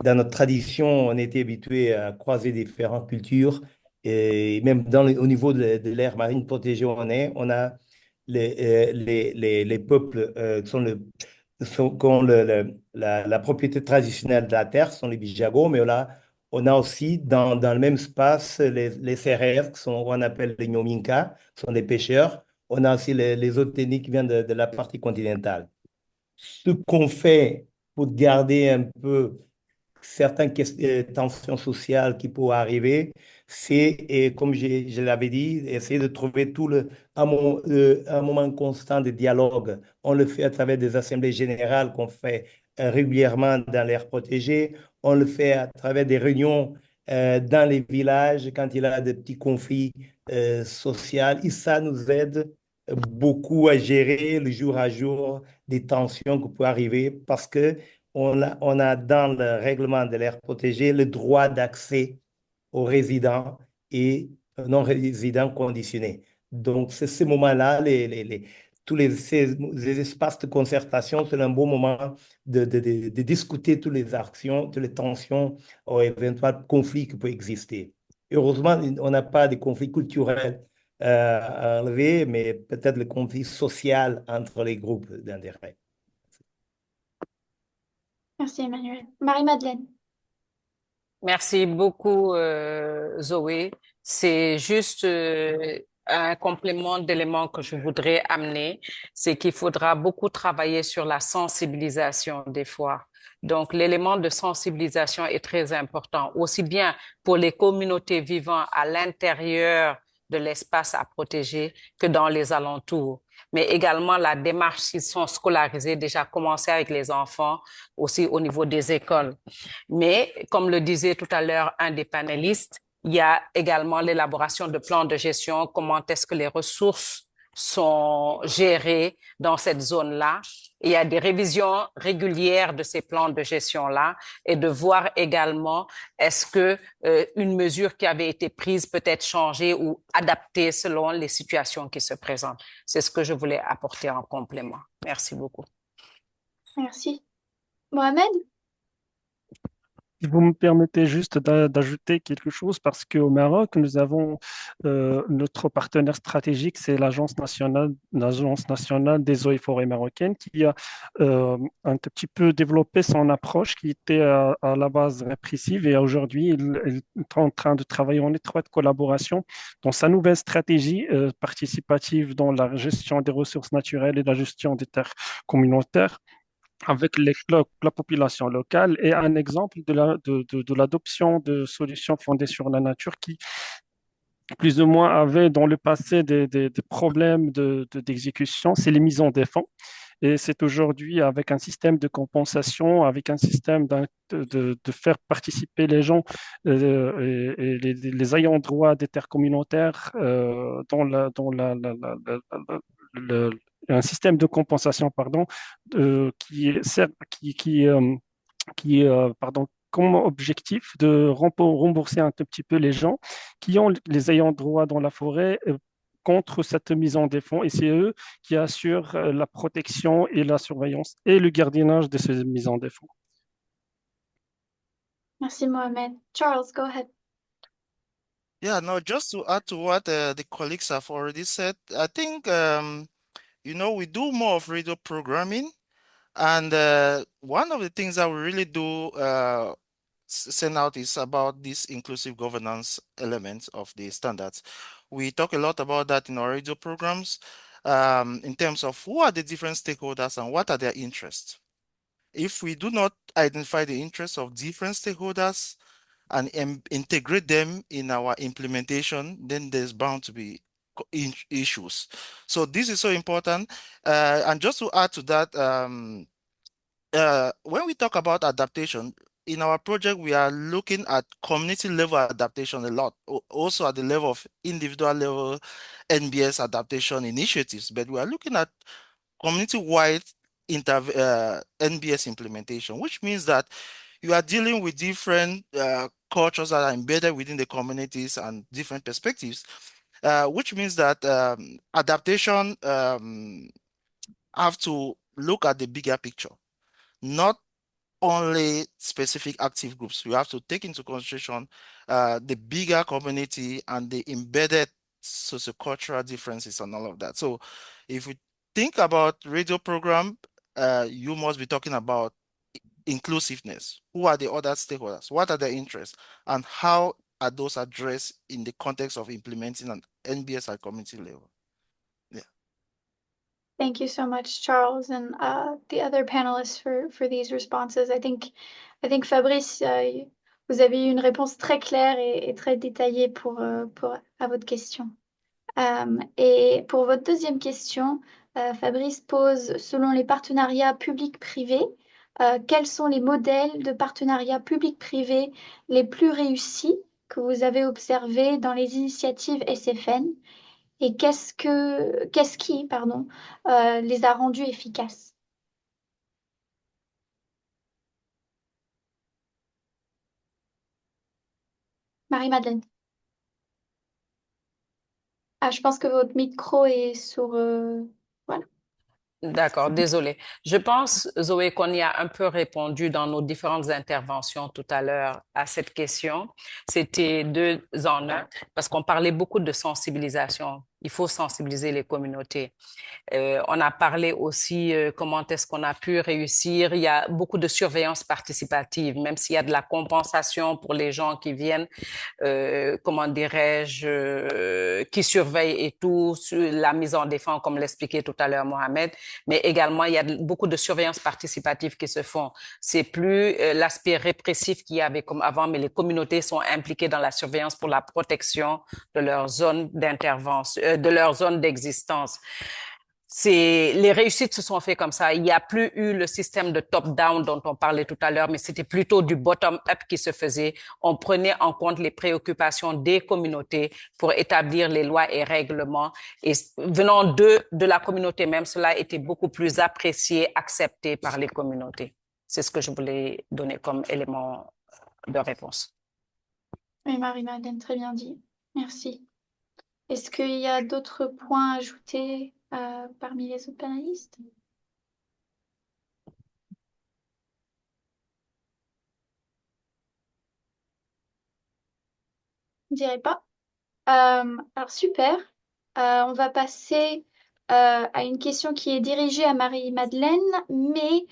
[SPEAKER 6] notre tradition, on était habitué à croiser différentes cultures, et même au niveau de l'aire marine protégée où on a les peuples qui ont la propriété traditionnelle de la terre, sont les Bijagos, mais on a aussi dans le même espace les Sérères, on appelle les Nyominka, qui sont des pêcheurs. On a aussi les autres ethnies qui viennent de la partie continentale. Ce qu'on fait pour garder un peu certaines tensions sociales qui pourraient arriver, c'est, et comme je l'avais dit, essayer de trouver un moment constant de dialogue. On le fait à travers des assemblées générales qu'on fait régulièrement dans l'aire protégée. On le fait à travers des réunions dans les villages quand il y a des petits conflits sociaux. Et ça nous aide beaucoup à gérer le jour à jour des tensions qui peuvent arriver parce que on a dans le règlement de l'aire protégée le droit d'accès aux résidents et non-résidents conditionnés. Donc, c'est ce moment-là, tous ces espaces de concertation, c'est un bon moment de discuter toutes les actions, toutes les tensions ou éventuels conflits qui peuvent exister. Heureusement, on n'a pas de conflits culturels à relever, mais peut-être le conflit social entre les groupes d'intérêt.
[SPEAKER 1] Merci, Emmanuel. Marie-Madeleine.
[SPEAKER 5] Merci beaucoup, Zoé. C'est juste un complément d'éléments que je voudrais amener, c'est qu'il faudra beaucoup travailler sur la sensibilisation des fois. Donc, l'élément de sensibilisation est très important, aussi bien pour les communautés vivant à l'intérieur de l'espace à protéger que dans les alentours. Mais également la démarche s'ils sont scolarisés, déjà commencer avec les enfants, aussi au niveau des écoles. Mais comme le disait tout à l'heure un des panélistes, il y a également l'élaboration de plans de gestion, comment est-ce que les ressources sont gérées dans cette zone-là. Il y a des révisions régulières de ces plans de gestion-là et de voir également est-ce que une mesure qui avait été prise peut être changée ou adaptée selon les situations qui se présentent. C'est ce que je voulais apporter en complément. Merci beaucoup.
[SPEAKER 1] Merci. Mohamed?
[SPEAKER 3] Si vous me permettez juste d'ajouter quelque chose, parce qu'au Maroc, nous avons notre partenaire stratégique, c'est l'Agence nationale des eaux et forêts marocaines, qui a un tout petit peu développé son approche qui était à la base répressive et aujourd'hui, il est en train de travailler en étroite collaboration dans sa nouvelle stratégie participative dans la gestion des ressources naturelles et la gestion des terres communautaires avec la population locale et un exemple de l'adoption de solutions fondées sur la nature qui, plus ou moins, avaient dans le passé des problèmes d'exécution, c'est les mises en défense. Et c'est aujourd'hui avec un système de compensation, avec un système de faire participer les gens et les ayants droit des terres communautaires le- un système de compensation, pardon, qui comme objectif de rembourser un tout petit peu les gens qui ont les ayants droit dans la forêt contre cette mise en défense. Et c'est eux qui assurent la protection et la surveillance et le gardiennage de ces mises en défense.
[SPEAKER 1] Merci, Mohamed. Charles, go ahead.
[SPEAKER 8] Yeah, no, just to add to what the colleagues have already said, I think, we do more of radio programming. And one of the things that we really do send out is about this inclusive governance element of the standards. We talk a lot about that in our radio programs in terms of who are the different stakeholders and what are their interests. If we do not identify the interests of different stakeholders and integrate them in our implementation, then there's bound to be issues. So this is so important. And just to add to that, when we talk about adaptation, in our project, we are looking at community level adaptation a lot, also at the level of individual level NBS adaptation initiatives, but we are looking at community-wide NBS implementation, which means that you are dealing with different cultures that are embedded within the communities and different perspectives, which means that adaptation have to look at the bigger picture, not only specific active groups. You have to take into consideration the bigger community and the embedded sociocultural differences and all of that. So if we think about radio program, you must be talking about inclusiveness. Who are the other stakeholders? What are their interests? And how are those addressed in the context of implementing an NBS at community level? Yeah.
[SPEAKER 1] Thank you so much, Charles, and the other panelists for these responses. I think Fabrice, Vous avez eu une réponse très claire et très détaillée à votre question. Et pour votre deuxième question, Fabrice pose, selon les partenariats publics-privés, quels sont les modèles de partenariats publics-privés les plus réussis que vous avez observés dans les initiatives SFN et qu'est-ce qui, pardon, les a rendus efficaces? Marie-Madeleine. Ah, je pense que votre micro est sur... voilà.
[SPEAKER 5] D'accord, désolé. Je pense, Zoé, qu'on y a un peu répondu dans nos différentes interventions tout à l'heure à cette question. C'était deux en un, parce qu'on parlait beaucoup de sensibilisation. Il faut sensibiliser les communautés. On a parlé aussi comment est-ce qu'on a pu réussir. Il y a beaucoup de surveillance participative, même s'il y a de la compensation pour les gens qui viennent, comment dirais-je, qui surveillent et tout, sur la mise en défense, comme l'expliquait tout à l'heure Mohamed, mais également il y a beaucoup de surveillance participative qui se font. C'est plus l'aspect répressif qu'il y avait comme avant, mais les communautés sont impliquées dans la surveillance pour la protection de leur zone d'intervention, de leur zone d'existence. Les réussites se sont faites comme ça. Il n'y a plus eu le système de top-down dont on parlait tout à l'heure, mais c'était plutôt du bottom-up qui se faisait. On prenait en compte les préoccupations des communautés pour établir les lois et règlements. Et venant de la communauté même, cela était beaucoup plus apprécié, accepté par les communautés. C'est ce que je voulais donner comme élément de réponse.
[SPEAKER 1] Oui, Marie-Madeleine, très bien dit. Merci. Est-ce qu'il y a d'autres points à ajouter parmi les autres panélistes? Je dirais pas. Alors super. On va passer à une question qui est dirigée à Marie-Madeleine, mais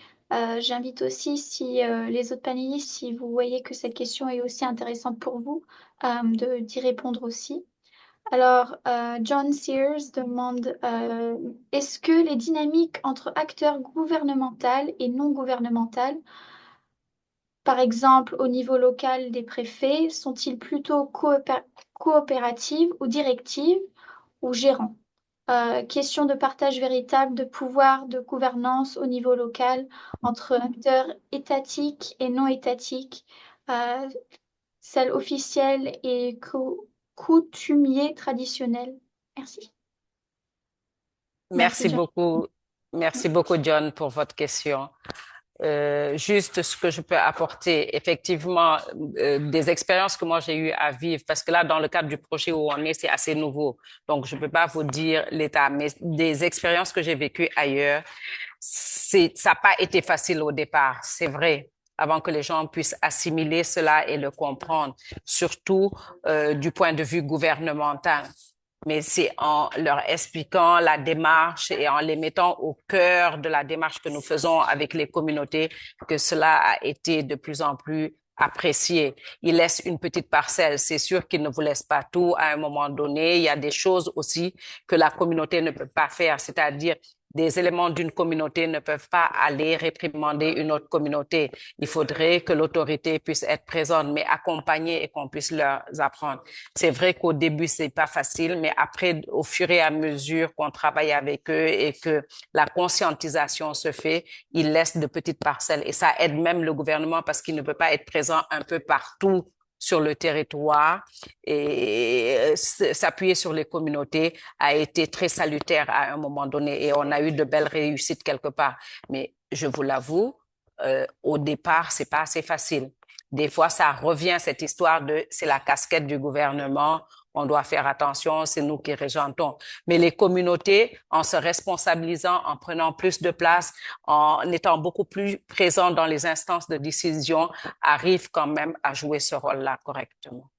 [SPEAKER 1] j'invite aussi si les autres panélistes, si vous voyez que cette question est aussi intéressante pour vous, d'y répondre aussi. Alors, John Sears demande est-ce que les dynamiques entre acteurs gouvernementaux et non gouvernementaux, par exemple au niveau local des préfets, sont-ils plutôt coopératives ou directives ou gérants? Question de partage véritable de pouvoir de gouvernance au niveau local entre acteurs étatiques et non étatiques, euh, celle officielle et coutumier traditionnel. Merci. Merci,
[SPEAKER 5] Merci
[SPEAKER 1] John.
[SPEAKER 5] beaucoup. Merci beaucoup, John, pour votre question. Juste ce que je peux apporter, effectivement, des expériences que moi j'ai eu à vivre, parce que là, dans le cadre du projet où on est, c'est assez nouveau. Donc, je peux pas vous dire l'état, mais des expériences que j'ai vécues ailleurs, ça n'a pas été facile au départ, c'est vrai, avant que les gens puissent assimiler cela et le comprendre, surtout du point de vue gouvernemental. Mais c'est en leur expliquant la démarche et en les mettant au cœur de la démarche que nous faisons avec les communautés que cela a été de plus en plus apprécié. Ils laissent une petite parcelle. C'est sûr qu'ils ne vous laissent pas tout à un moment donné. Il y a des choses aussi que la communauté ne peut pas faire, c'est-à-dire des éléments d'une communauté ne peuvent pas aller réprimander une autre communauté. Il faudrait que l'autorité puisse être présente, mais accompagner et qu'on puisse leur apprendre. C'est vrai qu'au début, c'est pas facile, mais après, au fur et à mesure qu'on travaille avec eux et que la conscientisation se fait, ils laissent de petites parcelles et ça aide même le gouvernement parce qu'il ne peut pas être présent un peu partout sur le territoire et s'appuyer sur les communautés a été très salutaire à un moment donné et on a eu de belles réussites quelque part. Mais je vous l'avoue, au départ, c'est pas assez facile. Des fois, ça revient, cette histoire de c'est la casquette du gouvernement, on doit faire attention, c'est nous qui régentons. Mais les communautés, en se responsabilisant, en prenant plus de place, en étant beaucoup plus présents dans les instances de décision, arrivent quand même à jouer ce rôle-là correctement.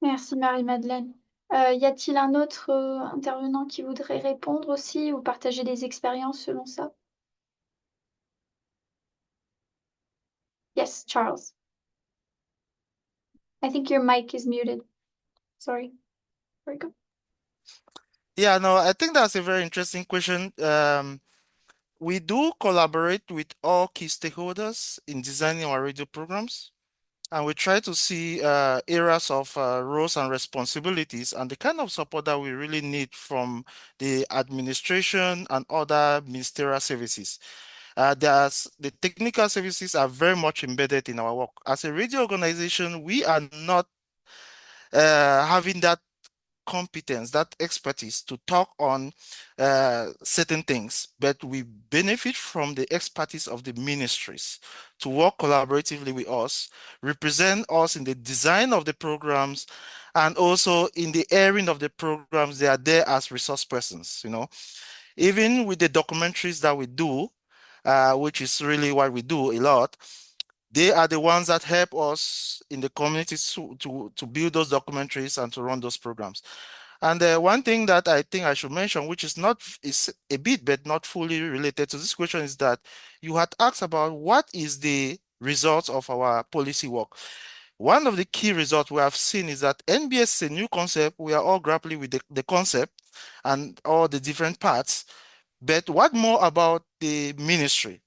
[SPEAKER 1] Merci Marie-Madeleine. Y a-t-il un autre intervenant qui voudrait répondre aussi ou partager des expériences selon ça? Yes, Charles. I think your mic is muted. Sorry. There we go.
[SPEAKER 8] Yeah, no, I think that's a very interesting question. we do collaborate with all key stakeholders in designing our radio programs, and we try to see areas of roles and responsibilities and the kind of support that we really need from the administration and other ministerial services. The technical services are very much embedded in our work. As a radio organization, we are not having that competence, that expertise to talk on certain things, but we benefit from the expertise of the ministries to work collaboratively with us, represent us in the design of the programs, and also in the airing of the programs. They are there as resource persons, even with the documentaries that we do, which is really what we do a lot. They are the ones that help us in the communities to build those documentaries and to run those programs. And one thing that I think I should mention, which is a bit, but not fully related to this question, is that you had asked about what is the results of our policy work. One of the key results we have seen is that NBS is a new concept. We are all grappling with the concept and all the different parts. But what more about the ministry?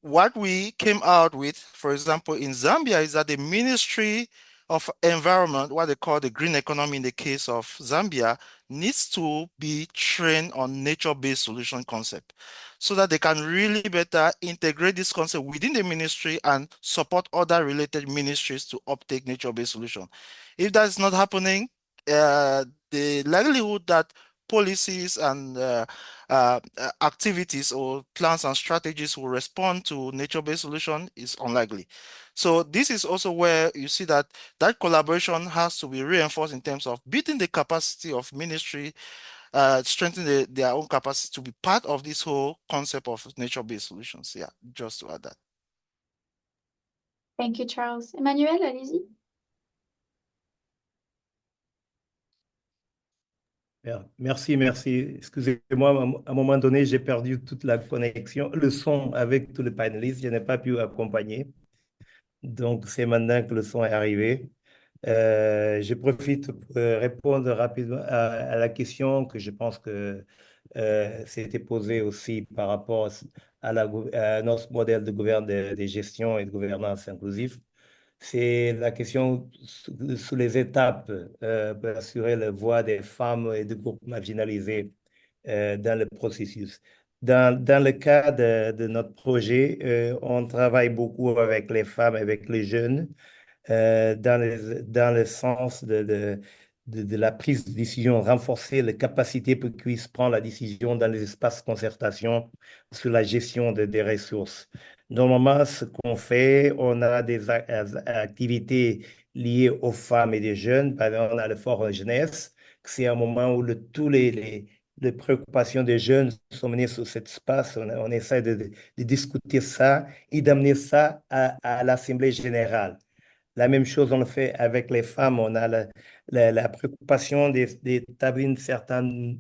[SPEAKER 8] What we came out with, for example, in Zambia, is that the Ministry of Environment, what they call the green economy in the case of Zambia, needs to be trained on nature-based solution concept so that they can really better integrate this concept within the ministry and support other related ministries to uptake nature-based solution. If that's not happening, the likelihood that policies and activities or plans and strategies will respond to nature-based solution is unlikely. So this is also where you see that collaboration has to be reinforced in terms of building the capacity of ministry, strengthening their own capacity to be part of this whole concept of nature-based solutions. Yeah, just to add that.
[SPEAKER 1] Thank you, Charles. Emmanuel, allez-y.
[SPEAKER 6] Merci, merci. Excusez-moi, à un moment donné, j'ai perdu toute la connexion, le son avec tous les panélistes. Je n'ai pas pu accompagner. Donc, c'est maintenant que le son est arrivé. Je profite pour répondre rapidement à la question que je pense que c'était posée aussi par rapport à notre modèle de gestion et de gouvernance inclusive. C'est la question sous les étapes pour assurer la voix des femmes et des groupes marginalisés dans le processus. Dans le cas de notre projet, on travaille beaucoup avec les femmes, avec les jeunes, dans le sens de la prise de décision, renforcer la capacité pour qu'ils puissent prendre la décision dans les espaces de concertation sur la gestion des ressources. Normalement, ce qu'on fait, on a des activités liées aux femmes et des jeunes. Par exemple, on a le Forum Jeunesse, c'est un moment où tous les préoccupations des jeunes sont menées sur cet espace. On essaie de discuter ça et d'amener ça à l'Assemblée générale. La même chose, on le fait avec les femmes. On a la préoccupation d'établir un certain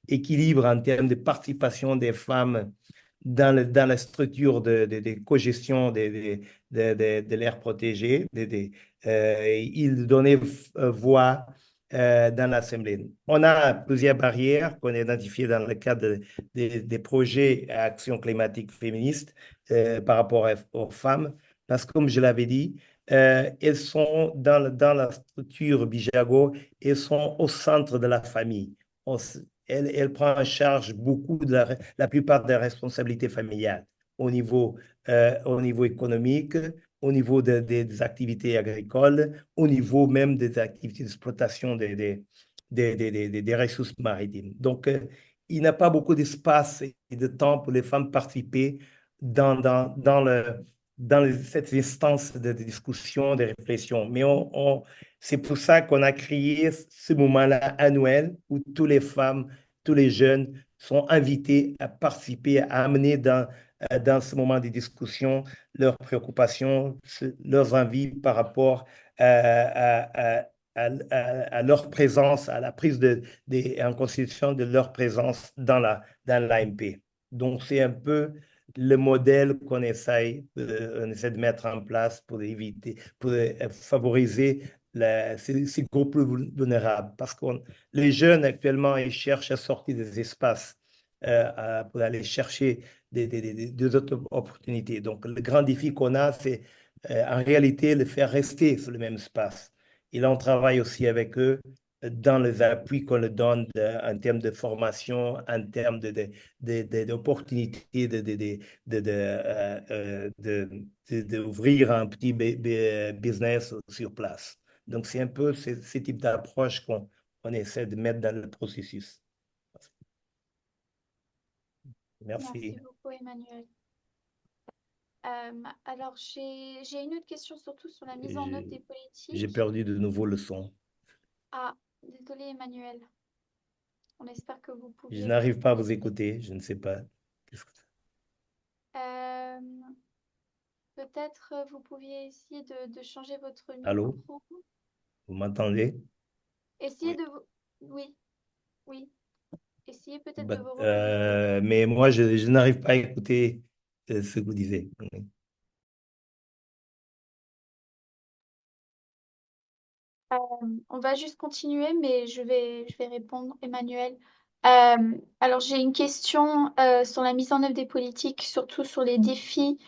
[SPEAKER 6] équilibre en termes de participation des femmes dans la structure de cogestion de l'aire protégée. Ils donnaient voix dans l'Assemblée. On a plusieurs barrières qu'on a identifiées dans le cadre des projets à action climatique féministe par rapport aux femmes, parce que comme je l'avais dit, elles sont dans la structure Bijago, elles sont au centre de la famille. Elle prend en charge beaucoup la plupart des responsabilités familiales au niveau économique, au niveau des activités agricoles, au niveau même des activités d'exploitation des ressources maritimes. Donc, il n'y a pas beaucoup d'espace et de temps pour les femmes participer dans cette instance de discussion, de réflexion. Mais c'est pour ça qu'on a créé ce moment-là annuel où toutes les femmes, tous les jeunes sont invités à participer, à amener dans ce moment de discussion leurs préoccupations, leurs envies par rapport à leur présence, à la prise en considération de leur présence dans l'AMP. Donc, c'est un peu le modèle qu'on essaie de mettre en place pour favoriser ces groupes vulnérables. Parce que les jeunes, actuellement, ils cherchent à sortir des espaces pour aller chercher des autres opportunités. Donc, le grand défi qu'on a, c'est en réalité le faire rester sur le même espace. Et là, on travaille aussi avec eux dans les appuis qu'on leur donne en termes de formation, en termes d'opportunités d'ouvrir un petit business sur place. Donc, c'est un peu ce type d'approche qu'on essaie de mettre dans le processus.
[SPEAKER 1] Merci
[SPEAKER 6] Merci.
[SPEAKER 1] beaucoup, Emmanuel. Alors, j'ai une autre question, surtout sur la mise en œuvre des
[SPEAKER 6] J'ai
[SPEAKER 1] politiques.
[SPEAKER 6] perdu de nouveau le son.
[SPEAKER 1] Ah, désolé, Emmanuel. On espère que vous
[SPEAKER 6] Je
[SPEAKER 1] pouviez...
[SPEAKER 6] n'arrive pas à vous écouter, je ne sais pas.
[SPEAKER 1] Euh, Peut-être vous pouviez essayer de changer votre
[SPEAKER 6] Allô?
[SPEAKER 1] micro.
[SPEAKER 6] Vous m'entendez?
[SPEAKER 1] Essayez
[SPEAKER 8] Oui.
[SPEAKER 1] de vous... Oui, oui. Essayez peut-être
[SPEAKER 6] Bah,
[SPEAKER 1] de vous reconnecter.
[SPEAKER 6] mais moi, je n'arrive pas à écouter ce que vous disiez.
[SPEAKER 1] On va juste continuer, mais je vais répondre, Emmanuel. Alors, j'ai une question sur la mise en œuvre des politiques, surtout sur les défis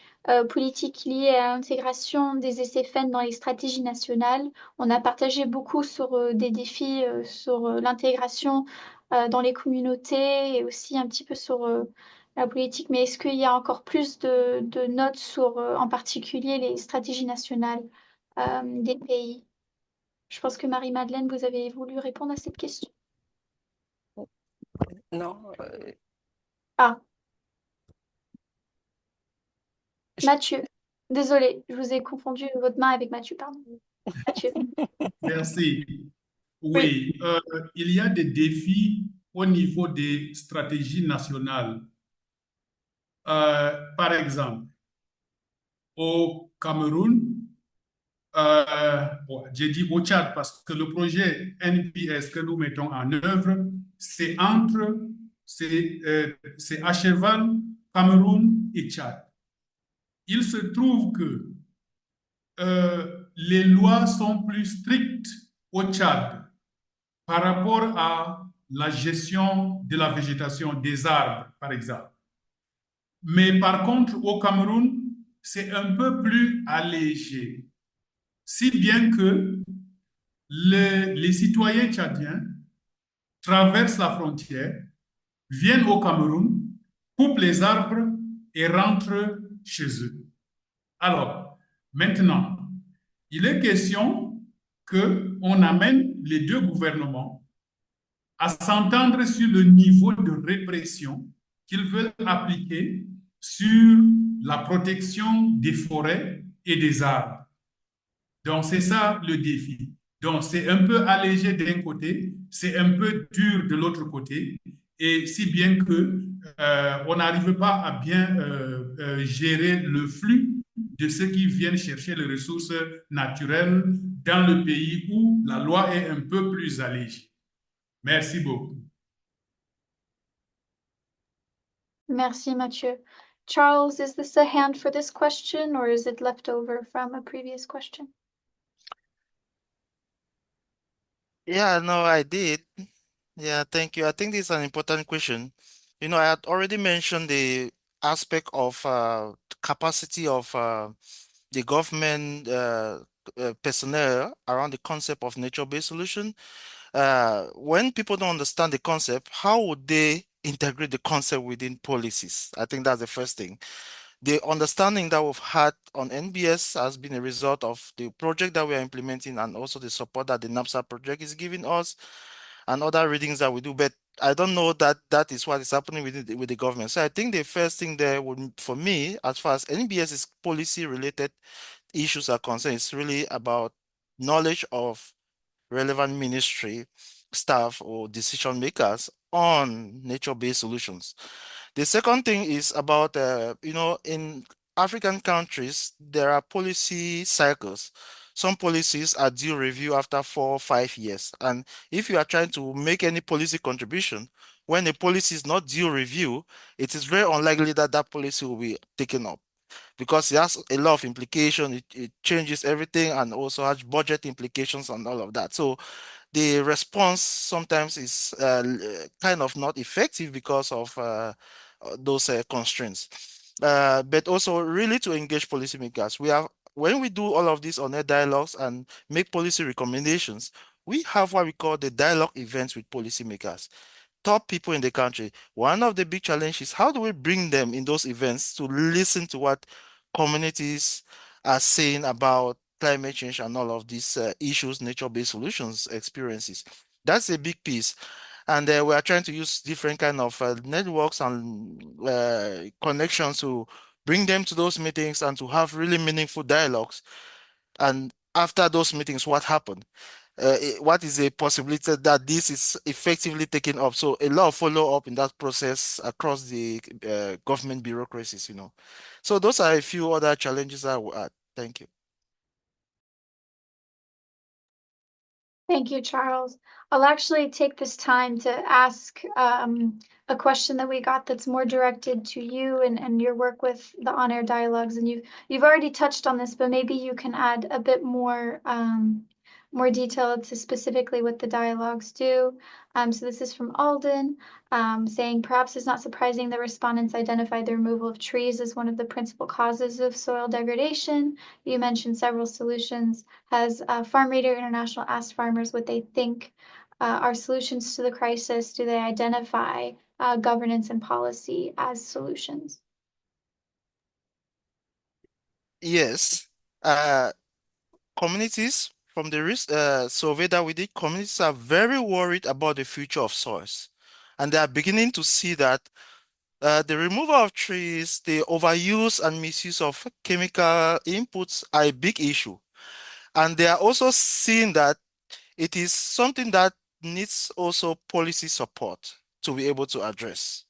[SPEAKER 1] politiques liés à l'intégration des SFN dans les stratégies nationales. On a partagé beaucoup sur des défis sur l'intégration dans les communautés et aussi un petit peu sur la politique. Mais est-ce qu'il y a encore plus de notes sur, en particulier, les stratégies nationales des pays? Je pense que Marie-Madeleine, vous avez voulu répondre à cette question.
[SPEAKER 5] Non,
[SPEAKER 1] Ah, Mathieu. Désolée, je vous ai confondu votre main avec Mathieu, pardon. Mathieu.
[SPEAKER 4] Merci.
[SPEAKER 1] Oui.
[SPEAKER 4] Oui, il y a des défis au niveau des stratégies nationales. Par exemple, au Cameroun, bon, j'ai dit au Tchad parce que le projet NPS que nous mettons en œuvre, c'est à cheval Cameroun et Tchad. Il se trouve que les lois sont plus strictes au Tchad par rapport à la gestion de la végétation des arbres, par exemple. Mais par contre, au Cameroun, c'est un peu plus allégé, si bien que les citoyens tchadiens traversent la frontière, viennent au Cameroun, coupent les arbres et rentrent chez eux. Alors, maintenant, il est question qu'on amène les deux gouvernements à s'entendre sur le niveau de répression qu'ils veulent appliquer sur la protection des forêts et des arbres. Donc, c'est ça le défi. Donc, c'est un peu allégé d'un côté, c'est un peu dur de l'autre côté, et si bien que on n'arrive pas à bien gérer le flux de ceux qui viennent chercher les ressources naturelles dans le pays où la loi est un peu plus allégée. Merci beaucoup.
[SPEAKER 1] Merci, Mathieu. Charles, is this a hand for this question or is it left over from a previous question?
[SPEAKER 8] Yeah, no, I did. Yeah, thank you. I think this is an important question. You know, I had already mentioned the aspect of capacity of the government personnel around the concept of nature-based solution. When people don't understand the concept, how would they integrate the concept within policies? I think that's the first thing. The understanding that we've had on NBS has been a result of the project that we are implementing and also the support that the NAPSA project is giving us and other readings that we do. But I don't know that that is what is happening with the government. So I think the first thing there would, for me, as far as NBS is policy related issues are concerned, it's really about knowledge of relevant ministry staff or decision makers on nature-based solutions. The second thing is about, you know, in African countries, there are policy cycles. Some policies are due review after 4 or 5 years. And if you are trying to make any policy contribution, when a policy is not due review, it is very unlikely that that policy will be taken up because it has a lot of implication. It changes everything and also has budget implications and all of that. So the response sometimes is kind of not effective because of those constraints. But also really to engage policymakers. When we do all of this on air dialogues and make policy recommendations, we have what we call the dialogue events with policymakers, top people in the country. One of the big challenges is how do we bring them in those events to listen to what communities are saying about climate change and all of these issues, nature-based solutions, experiences. That's a big piece. And we are trying to use different kind of networks and connections to bring them to those meetings and to have really meaningful dialogues. And after those meetings, what happened? What is a possibility that this is effectively taken up? So a lot of follow-up in that process across the government bureaucracies, you know. So those are a few other challenges I will add. Thank you.
[SPEAKER 1] Thank you, Charles. I'll actually take this time to ask a question that we got that's more directed to you and your work with the on-air dialogues. And you've already touched on this, but maybe you can add a bit more detail to specifically what the dialogues do. So this is from Alden, saying perhaps it's not surprising that respondents identified the removal of trees as one of the principal causes of soil degradation. You mentioned several solutions. Has Farm Radar International asked farmers what they think are solutions to the crisis? Do they identify governance and policy as solutions?
[SPEAKER 8] Yes. Communities, from the survey that we did, communities are very worried about the future of soils. And they are beginning to see that the removal of trees, the overuse and misuse of chemical inputs are a big issue. And they are also seeing that it is something that needs also policy support to be able to address.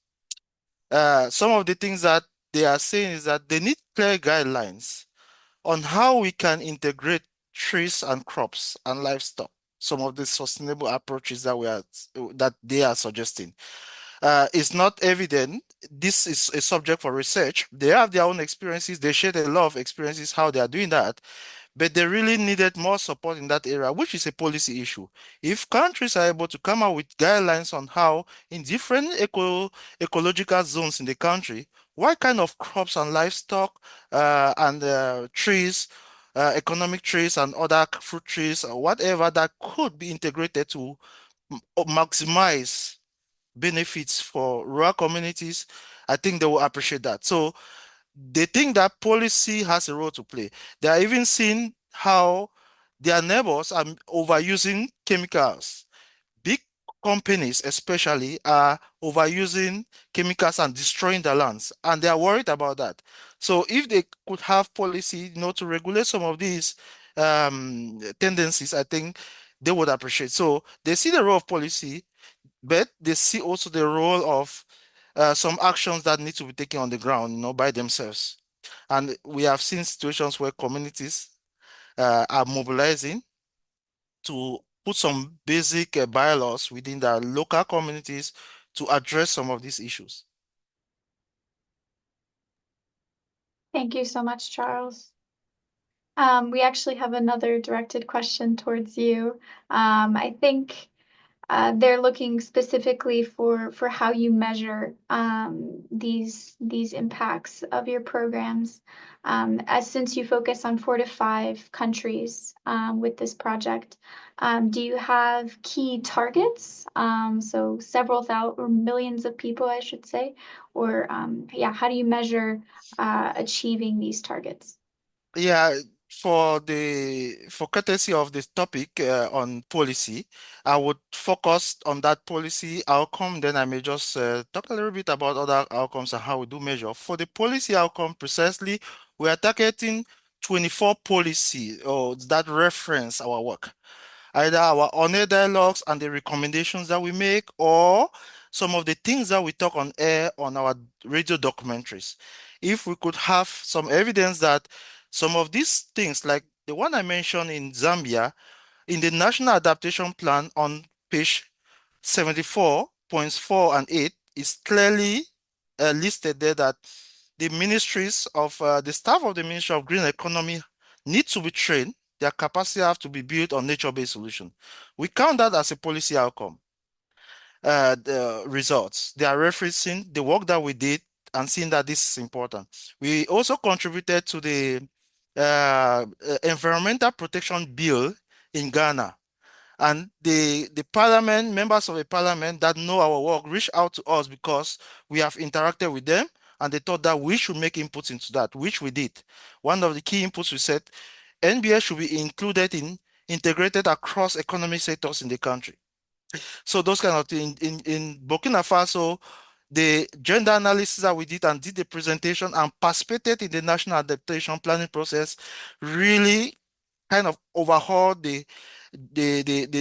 [SPEAKER 8] Some of the things that they are saying is that they need clear guidelines on how we can integrate trees and crops and livestock, some of the sustainable approaches that they are suggesting. It's not evident. This is a subject for research. They have their own experiences. They shared a lot of experiences how they are doing that, but they really needed more support in that area, which is a policy issue. If countries are able to come up with guidelines on how in different ecological zones in the country, what kind of crops and livestock and trees, economic trees and other fruit trees or whatever that could be integrated to maximize benefits for rural communities, I think they will appreciate that. So they think that policy has a role to play. They are even seeing how their neighbors are overusing chemicals. Big companies especially are overusing chemicals and destroying the lands, and they are worried about that. So if they could have policy, to regulate some of these tendencies, I think they would appreciate. So they see the role of policy, but they see also the role of some actions that need to be taken on the ground, by themselves. And we have seen situations where communities are mobilizing to put some basic bylaws within the local communities to address some of these issues.
[SPEAKER 1] Thank you so much, Charles. We actually have another directed question towards you. I think they're looking specifically for how you measure these impacts of your programs. As since you focus on 4 to 5 countries with this project, do you have key targets? So several thousand or millions of people, I should say, or how do you measure achieving these targets?
[SPEAKER 8] Yeah, for courtesy of this topic on policy, I would focus on that policy outcome. Then I may just talk a little bit about other outcomes and how we do measure. For the policy outcome, precisely, we are targeting 24 policy or that reference our work, either our on-air dialogues and the recommendations that we make, or some of the things that we talk on air on our radio documentaries. If we could have some evidence that some of these things, like the one I mentioned in Zambia, in the National Adaptation Plan on page 74, points 4 and 8, is clearly listed there that the staff of the Ministry of Green Economy need to be trained their capacity have to be built on nature-based solution. We count that as a policy outcome. The results, they are referencing the work that we did and seeing that this is important. We also contributed to the Environmental Protection Bill in Ghana. And the parliament, members of the parliament that know our work reached out to us because we have interacted with them and they thought that we should make inputs into that, which we did. One of the key inputs we said, NBS should be integrated across economic sectors in the country. So those kind of things. In Burkina Faso, the gender analysis that we did and did the presentation and participated in the national adaptation planning process really kind of overhauled the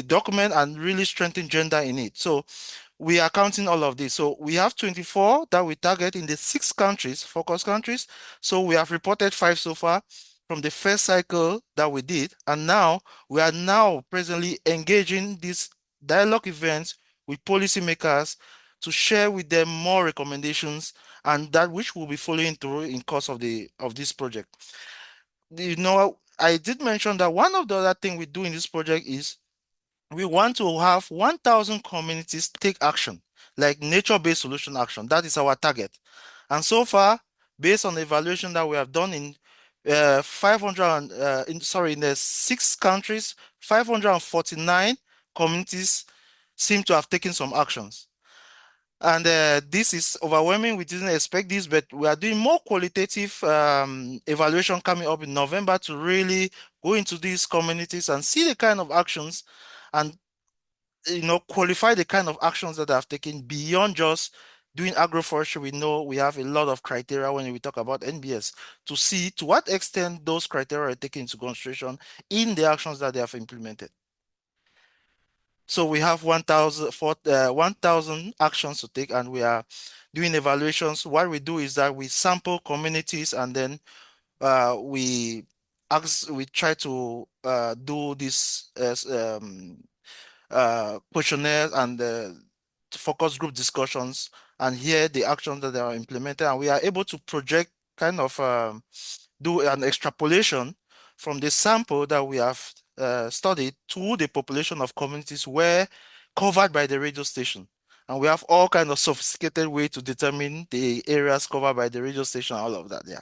[SPEAKER 8] document and really strengthened gender in it. So we are counting all of this. So we have 24 that we target in the 6 countries, focus countries. So we have reported 5 so far from the first cycle that we did. And now we are now presently engaging these dialogue events with policymakers to share with them more recommendations and that which will be following through in course of this project. You know, I did mention that one of the other things we do in this project is we want to have 1,000 communities take action, like nature-based solution action. That is our target. And so far, based on the evaluation that we have done in in the 6 countries, 549 communities seem to have taken some actions. And this is overwhelming. We didn't expect this, but we are doing more qualitative evaluation coming up in November to really go into these communities and see the kind of actions and qualify the kind of actions that they have taken beyond just doing agroforestry. We know we have a lot of criteria when we talk about NBS to see to what extent those criteria are taken into consideration in the actions that they have implemented. So we have 1,000 actions to take, and we are doing evaluations. What we do is that we sample communities, and then we try to do this questionnaires and focus group discussions and hear the actions that they are implemented, and we are able to project kind of do an extrapolation from the sample that we have studied to the population of communities were covered by the radio station. And we have all kinds of sophisticated way to determine the areas covered by the radio station, all of that, yeah.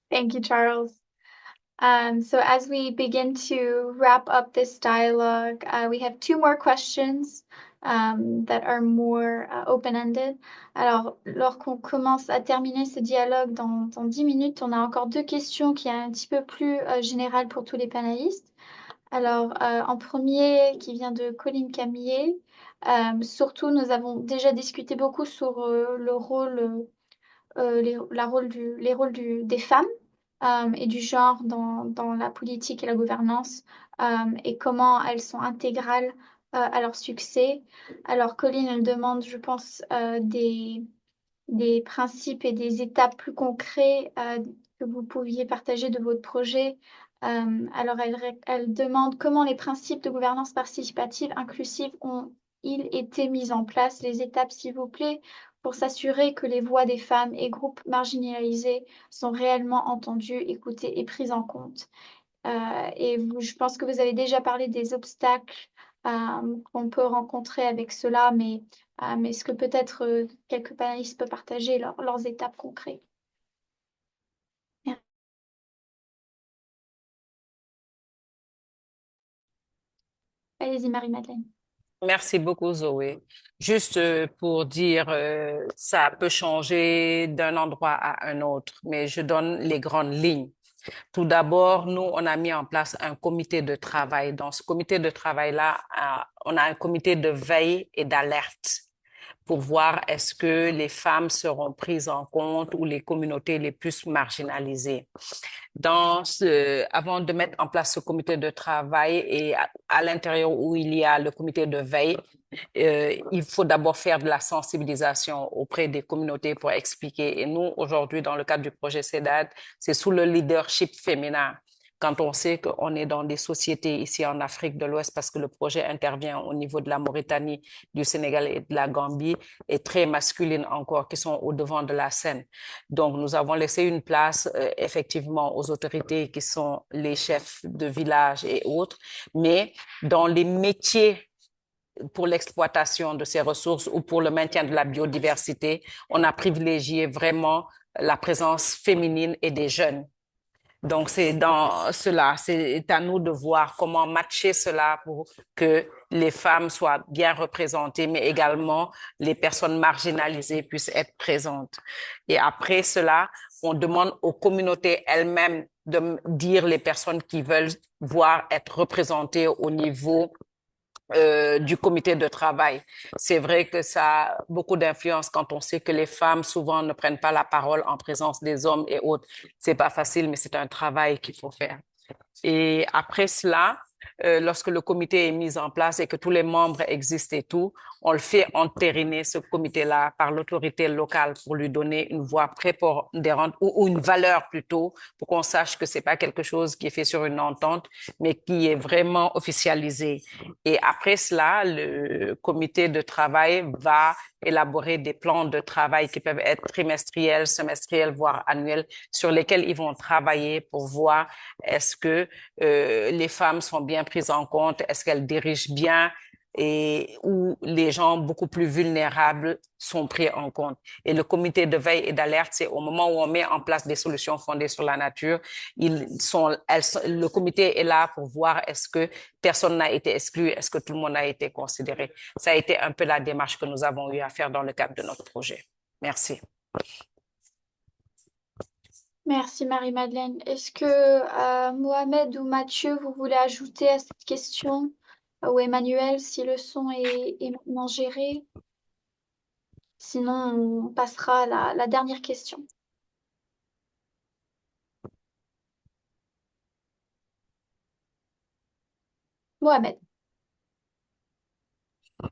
[SPEAKER 1] Thank you, Charles. So as we begin to wrap up this dialogue, we have 2 more questions that are more open-ended. Alors, lorsqu'on commence à terminer ce dialogue dans 10 minutes, on a encore 2 questions qui sont un petit peu plus générales pour tous les panélistes. Alors, en premier, qui vient de Colline Camillet, surtout, nous avons déjà discuté beaucoup sur le rôle, les rôles des femmes et du genre dans la politique et la gouvernance et comment elles sont intégrales à leur succès. Alors, Colline, elle demande, je pense, des principes et des étapes plus concrets que vous pouviez partager de votre projet. Alors, elle demande comment les principes de gouvernance participative inclusive ont-ils été mis en place, les étapes, s'il vous plaît, pour s'assurer que les voix des femmes et groupes marginalisés sont réellement entendues, écoutées et prises en compte. Je pense que vous avez déjà parlé des obstacles qu'on peut rencontrer avec cela, mais est-ce que peut-être quelques panélistes peuvent partager leurs étapes concrètes? Allez-y, Marie-Madeleine.
[SPEAKER 5] Merci beaucoup, Zoé. Juste pour dire, ça peut changer d'un endroit à un autre, mais je donne les grandes lignes. Tout d'abord, nous, on a mis en place un comité de travail. Dans ce comité de travail-là, on a un comité de veille et d'alerte pour voir est-ce que les femmes seront prises en compte ou les communautés les plus marginalisées. Avant de mettre en place ce comité de travail et à l'intérieur où il y a le comité de veille, il faut d'abord faire de la sensibilisation auprès des communautés pour expliquer. Et nous, aujourd'hui, dans le cadre du projet CEDAD, c'est sous le leadership féminin quand on sait qu'on est dans des sociétés ici en Afrique de l'Ouest, parce que le projet intervient au niveau de la Mauritanie, du Sénégal et de la Gambie, et très masculines encore, qui sont au devant de la scène. Donc, nous avons laissé une place, effectivement, aux autorités qui sont les chefs de village et autres, mais dans les métiers pour l'exploitation de ces ressources ou pour le maintien de la biodiversité, on a privilégié vraiment la présence féminine et des jeunes. Donc, c'est dans cela, c'est à nous de voir comment matcher cela pour que les femmes soient bien représentées, mais également les personnes marginalisées puissent être présentes. Et après cela, on demande aux communautés elles-mêmes de dire les personnes qui veulent voir être représentées au niveau du comité de travail. C'est vrai que ça a beaucoup d'influence quand on sait que les femmes souvent ne prennent pas la parole en présence des hommes et autres. C'est pas facile, mais c'est un travail qu'il faut faire. Et après cela, lorsque le comité est mis en place et que tous les membres existent et tout, on le fait entériner, ce comité-là, par l'autorité locale pour lui donner une voix prépondérante ou une valeur plutôt, pour qu'on sache que c'est pas quelque chose qui est fait sur une entente, mais qui est vraiment officialisé. Et après cela, le comité de travail va élaborer des plans de travail qui peuvent être trimestriels, semestriels, voire annuels, sur lesquels ils vont travailler pour voir est-ce que les femmes sont bien prises en compte, est-ce qu'elles dirigent bien et où les gens beaucoup plus vulnérables sont pris en compte. Et le comité de veille et d'alerte, c'est au moment où on met en place des solutions fondées sur la nature, le comité est là pour voir est-ce que personne n'a été exclu, est-ce que tout le monde a été considéré. Ça a été un peu la démarche que nous avons eu à faire dans le cadre de notre projet. Merci.
[SPEAKER 1] Merci Marie-Madeleine. Est-ce que Mohamed ou Mathieu, vous voulez ajouter à cette question? Ou Emmanuel, si le son est maintenant géré? Sinon, on passera à la dernière question. Mohamed.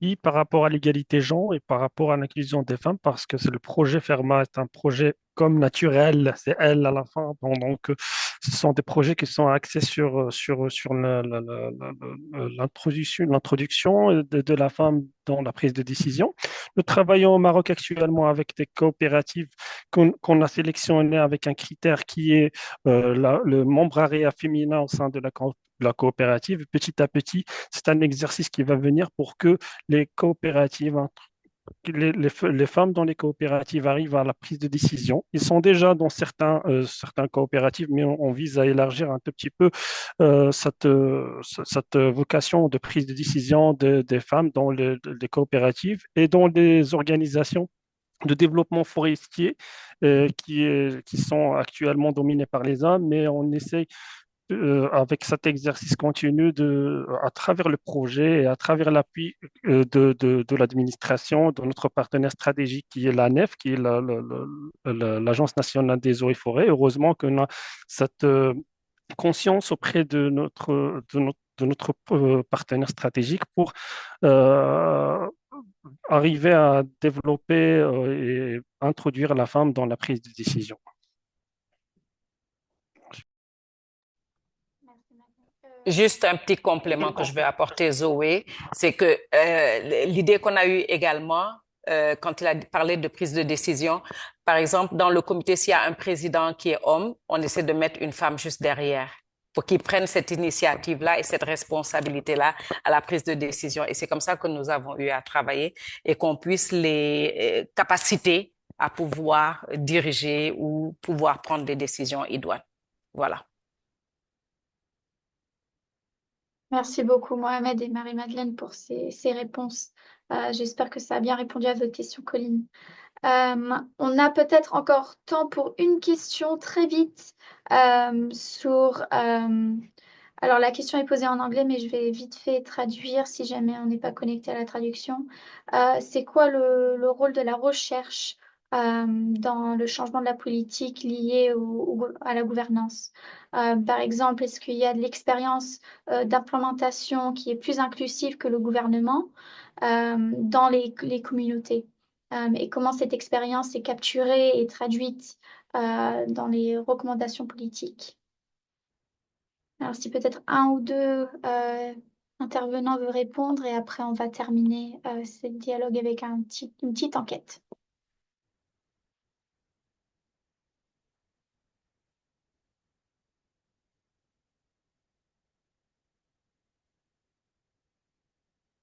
[SPEAKER 3] Et par rapport à l'égalité genre et par rapport à l'inclusion des femmes, parce que c'est le projet Ferma est un projet comme naturel, c'est elle à la fin. Donc, ce sont des projets qui sont axés sur l'introduction de la femme dans la prise de décision. Nous travaillons au Maroc actuellement avec des coopératives qu'on a sélectionnées avec un critère qui est le membrariat féminin au sein de la coopérative. Petit à petit, c'est un exercice qui va venir pour que les coopératives, les femmes dans les coopératives arrivent à la prise de décision. Ils sont déjà dans certains coopératives, mais on vise à élargir un tout petit peu cette vocation de prise de décision des femmes dans les coopératives et dans les organisations de développement forestier qui sont actuellement dominées par les hommes, mais on essaie avec cet exercice continu à travers le projet et à travers l'appui de l'administration, de notre partenaire stratégique qui est l'ANEF, qui est l'Agence nationale des eaux et forêts. Heureusement qu'on a cette conscience auprès de notre partenaire stratégique pour euh, arriver à développer et introduire la femme dans la prise de décision.
[SPEAKER 5] Juste un petit complément que je vais apporter, Zoé, c'est que l'idée qu'on a eue également, quand il a parlé de prise de décision, par exemple, dans le comité, s'il y a un président qui est homme, on essaie de mettre une femme juste derrière pour qu'ils prennent cette initiative-là et cette responsabilité-là à la prise de décision. Et c'est comme ça que nous avons eu à travailler et qu'on puisse les capaciter à pouvoir diriger ou pouvoir prendre des décisions idoines. Voilà.
[SPEAKER 1] Merci beaucoup Mohamed et Marie-Madeleine pour ces réponses. J'espère que ça a bien répondu à votre question, Colline. On a peut-être encore temps pour une question très vite alors la question est posée en anglais, mais je vais vite fait traduire si jamais on n'est pas connecté à la traduction. C'est quoi le rôle de la recherche dans le changement de la politique lié à la gouvernance? Par exemple, est-ce qu'il y a de l'expérience d'implémentation qui est plus inclusive que le gouvernement dans les communautés? Et comment cette expérience est capturée et traduite dans les recommandations politiques? Alors, si peut-être un ou deux intervenants veulent répondre et après, on va terminer ce dialogue avec une petite enquête.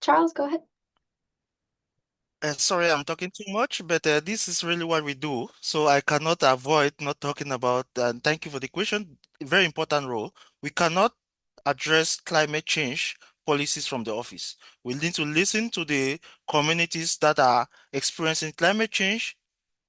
[SPEAKER 1] Charles, go ahead.
[SPEAKER 8] Sorry, I'm talking too much, but this is really what we do. So I cannot avoid not talking about, and thank you for the question, very important role. We cannot address climate change policies from the office. We need to listen to the communities that are experiencing climate change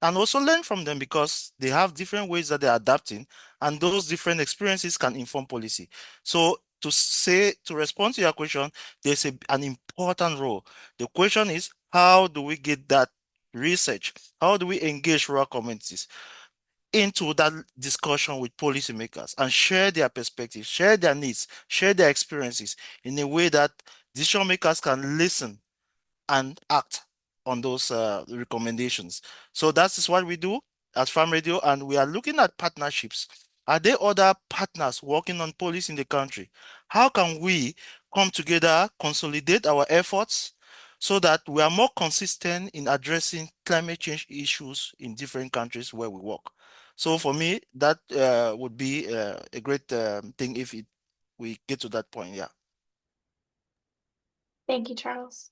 [SPEAKER 8] and also learn from them because they have different ways that they're adapting, and those different experiences can inform policy. So to respond to your question, there's an important role. The question is, how do we get that research? How do we engage rural communities into that discussion with policymakers and share their perspectives, share their needs, share their experiences in a way that decision makers can listen and act on those recommendations. So that is what we do at Farm Radio, and we are looking at partnerships. Are there other partners working on policy in the country? How can we come together, consolidate our efforts so that we are more consistent in addressing climate change issues in different countries where we work? So for me, that would be a great thing if we get to that point. Yeah.
[SPEAKER 1] Thank you, Charles.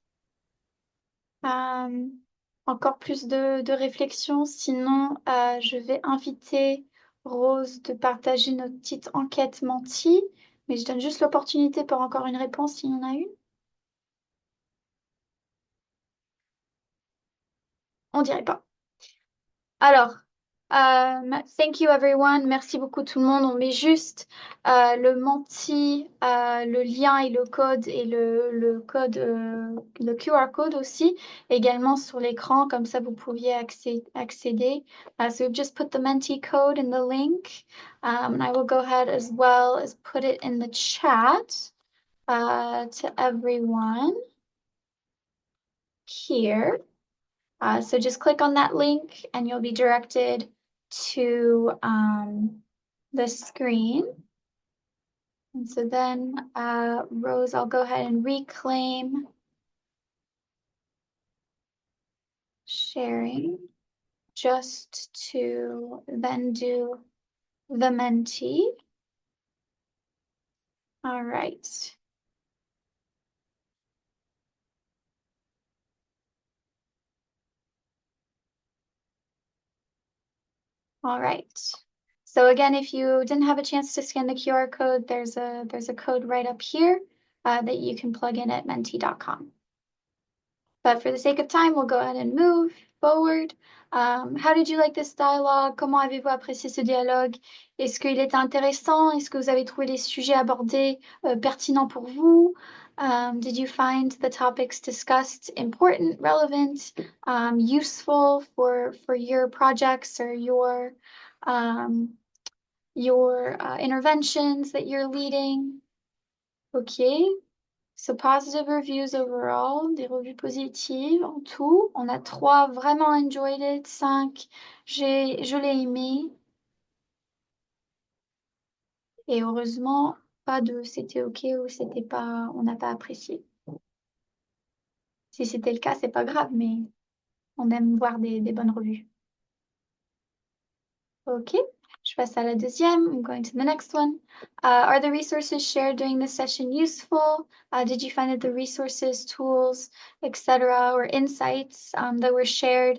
[SPEAKER 1] Encore plus de réflexion, sinon je vais inviter Rose de partager notre petite enquête Menti, mais je donne juste l'opportunité pour encore une réponse s'il y en a une. On dirait pas. Alors, thank you everyone. Merci beaucoup tout le monde. On met juste le Menti, le lien et le code et le code, le QR code aussi, également sur l'écran. Comme ça, vous pouviez accéder. So we've just put the Menti code in the link. And I will go ahead as well as put it in the chat to everyone here. So just click on that link and you'll be directed to the screen. And so then, Rose, I'll go ahead and reclaim sharing just to then do the Menti. All right. All right. So again, if you didn't have a chance to scan the QR code, there's a code right up here that you can plug in at menti.com. But for the sake of time, we'll go ahead and move forward. How did you like this dialogue? Comment avez-vous apprécié ce dialogue? Est-ce qu'il était intéressant? Est-ce que vous avez trouvé les sujets abordés pertinents pour vous? Did you find the topics discussed important, relevant, useful for your projects or your interventions that you're leading? Okay. So positive reviews overall, des revues positives en tout. On a 3 vraiment enjoyed it, 5 je l'ai aimé. Et heureusement, pas de c'était ok ou c'était pas, on n'a pas apprécié. Si c'était le cas, c'est pas grave, mais on aime voir des bonnes revues. Ok, je passe à la deuxième. I'm going to the next one. Are the resources shared during this session useful? Did you find that the resources, tools, etc., or insights that were shared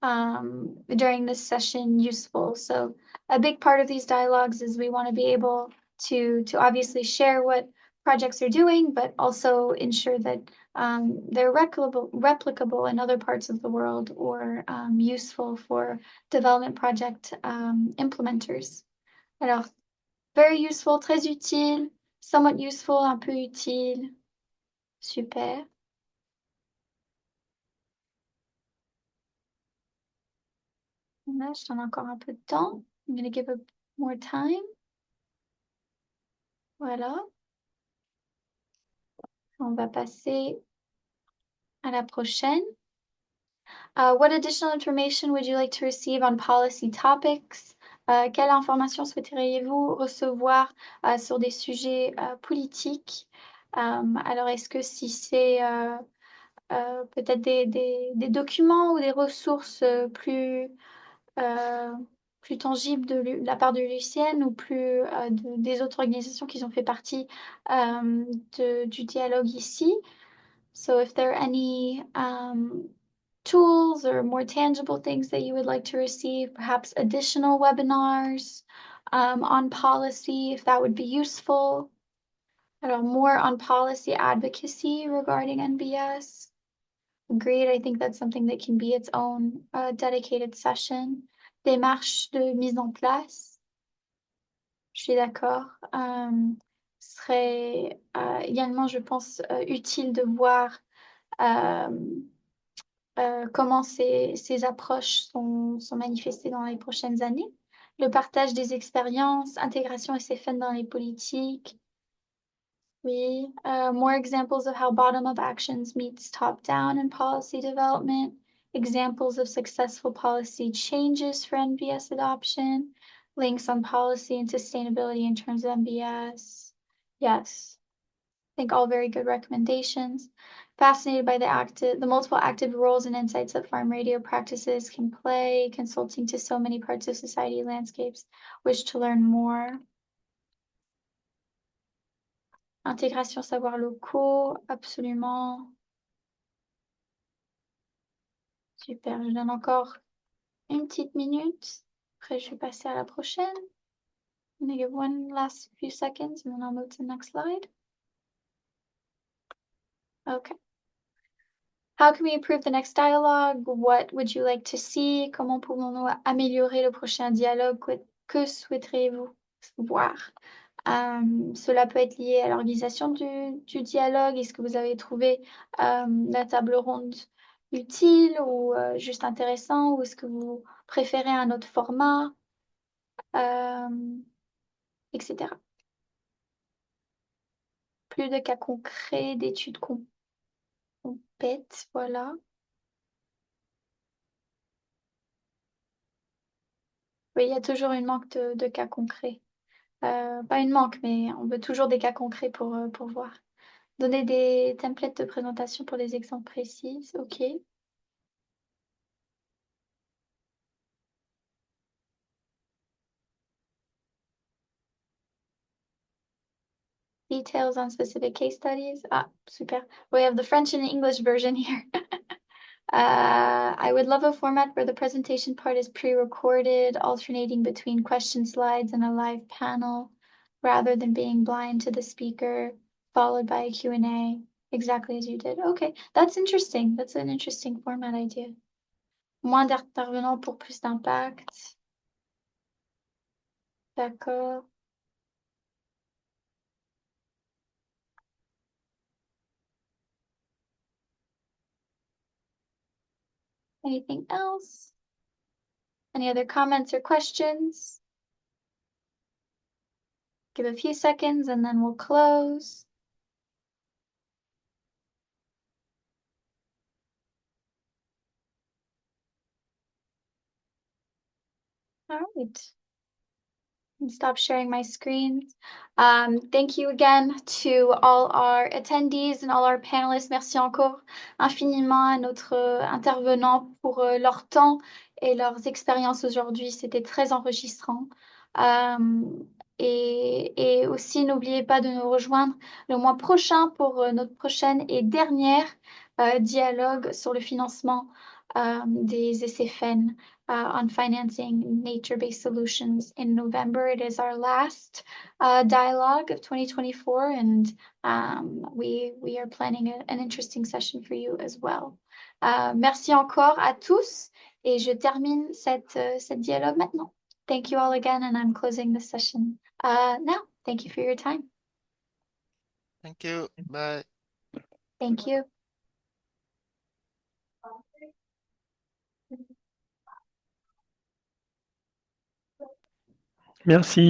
[SPEAKER 1] during this session useful? So a big part of these dialogues is we want to be able to obviously share what projects are doing, but also ensure that they're replicable in other parts of the world or useful for development project implementers. Alors, very useful, très utile, somewhat useful, un peu utile. Super. Là, je donne encore un peu de temps. I'm going to give it more time. Voilà. On va passer à la prochaine. What additional information would you like to receive on policy topics? Quelle information souhaiteriez-vous recevoir sur des sujets politiques? Alors, est-ce que si c'est peut-être des documents ou des ressources euh, plus tangibles de la part de l'UCN ou plus des autres organisations qui ont fait partie du dialogue ici? So if there are any tools or more tangible things that you would like to receive, perhaps additional webinars on policy, if that would be useful. Alors, more on policy advocacy regarding NBS. Agreed. I think that's something that can be its own dedicated session. Démarche de mise en place. Je suis d'accord. Serait également, je pense, utile de voir comment ces approches sont manifestées dans les prochaines années. Le partage des expériences, intégration SFN dans les politiques. Oui. More examples of how bottom-up actions meets top-down in policy development. Examples of successful policy changes for NBS adoption. Links on policy and sustainability in terms of NBS. Yes. I think all very good recommendations. Fascinated by the multiple active roles and insights that farm radio practices can play, consulting to so many parts of society landscapes. Wish to learn more. Intégration savoirs locaux, absolument. Super, je donne encore une petite minute. Après, je vais passer à la prochaine. I'm gonna give one last few seconds and then I'll move to the next slide. Okay. How can we improve the next dialogue? What would you like to see? Comment pouvons-nous améliorer le prochain dialogue? Que souhaiteriez-vous voir? Cela peut être lié à l'organisation du dialogue. Est-ce que vous avez trouvé la table ronde utile ou juste intéressant? Ou est-ce que vous préférez un autre format? Etc. Plus de cas concrets, d'études complètes, voilà. Oui, il y a toujours une manque de cas concrets. Pas une manque, mais on veut toujours des cas concrets pour voir. Donner des templates de présentation pour des exemples précis, ok. Details on specific case studies. Ah, super. We have the French and English version here. I would love a format where the presentation part is pre-recorded, alternating between question slides and a live panel, rather than being blind to the speaker, followed by a Q&A, exactly as you did. Okay, that's interesting. That's an interesting format idea. Moins d'intervenants pour plus d'impact. D'accord. Anything else? Any other comments or questions? Give a few seconds and then we'll close. All right. And stop sharing my screen. Thank you again to all our attendees and all our panelists. Merci encore infiniment à notre intervenant pour leur temps et leurs expériences aujourd'hui. C'était très enregistrant. Et aussi, n'oubliez pas de nous rejoindre le mois prochain pour notre prochaine et dernière dialogue sur le financement des SFN. On financing nature-based solutions in November. It is our last dialogue of 2024, and we are planning an interesting session for you as well. Merci encore à tous, et je termine cette dialogue maintenant. Thank you all again, and I'm closing the session now. Thank you for your time.
[SPEAKER 8] Thank you. Bye.
[SPEAKER 1] Thank you.
[SPEAKER 3] Merci.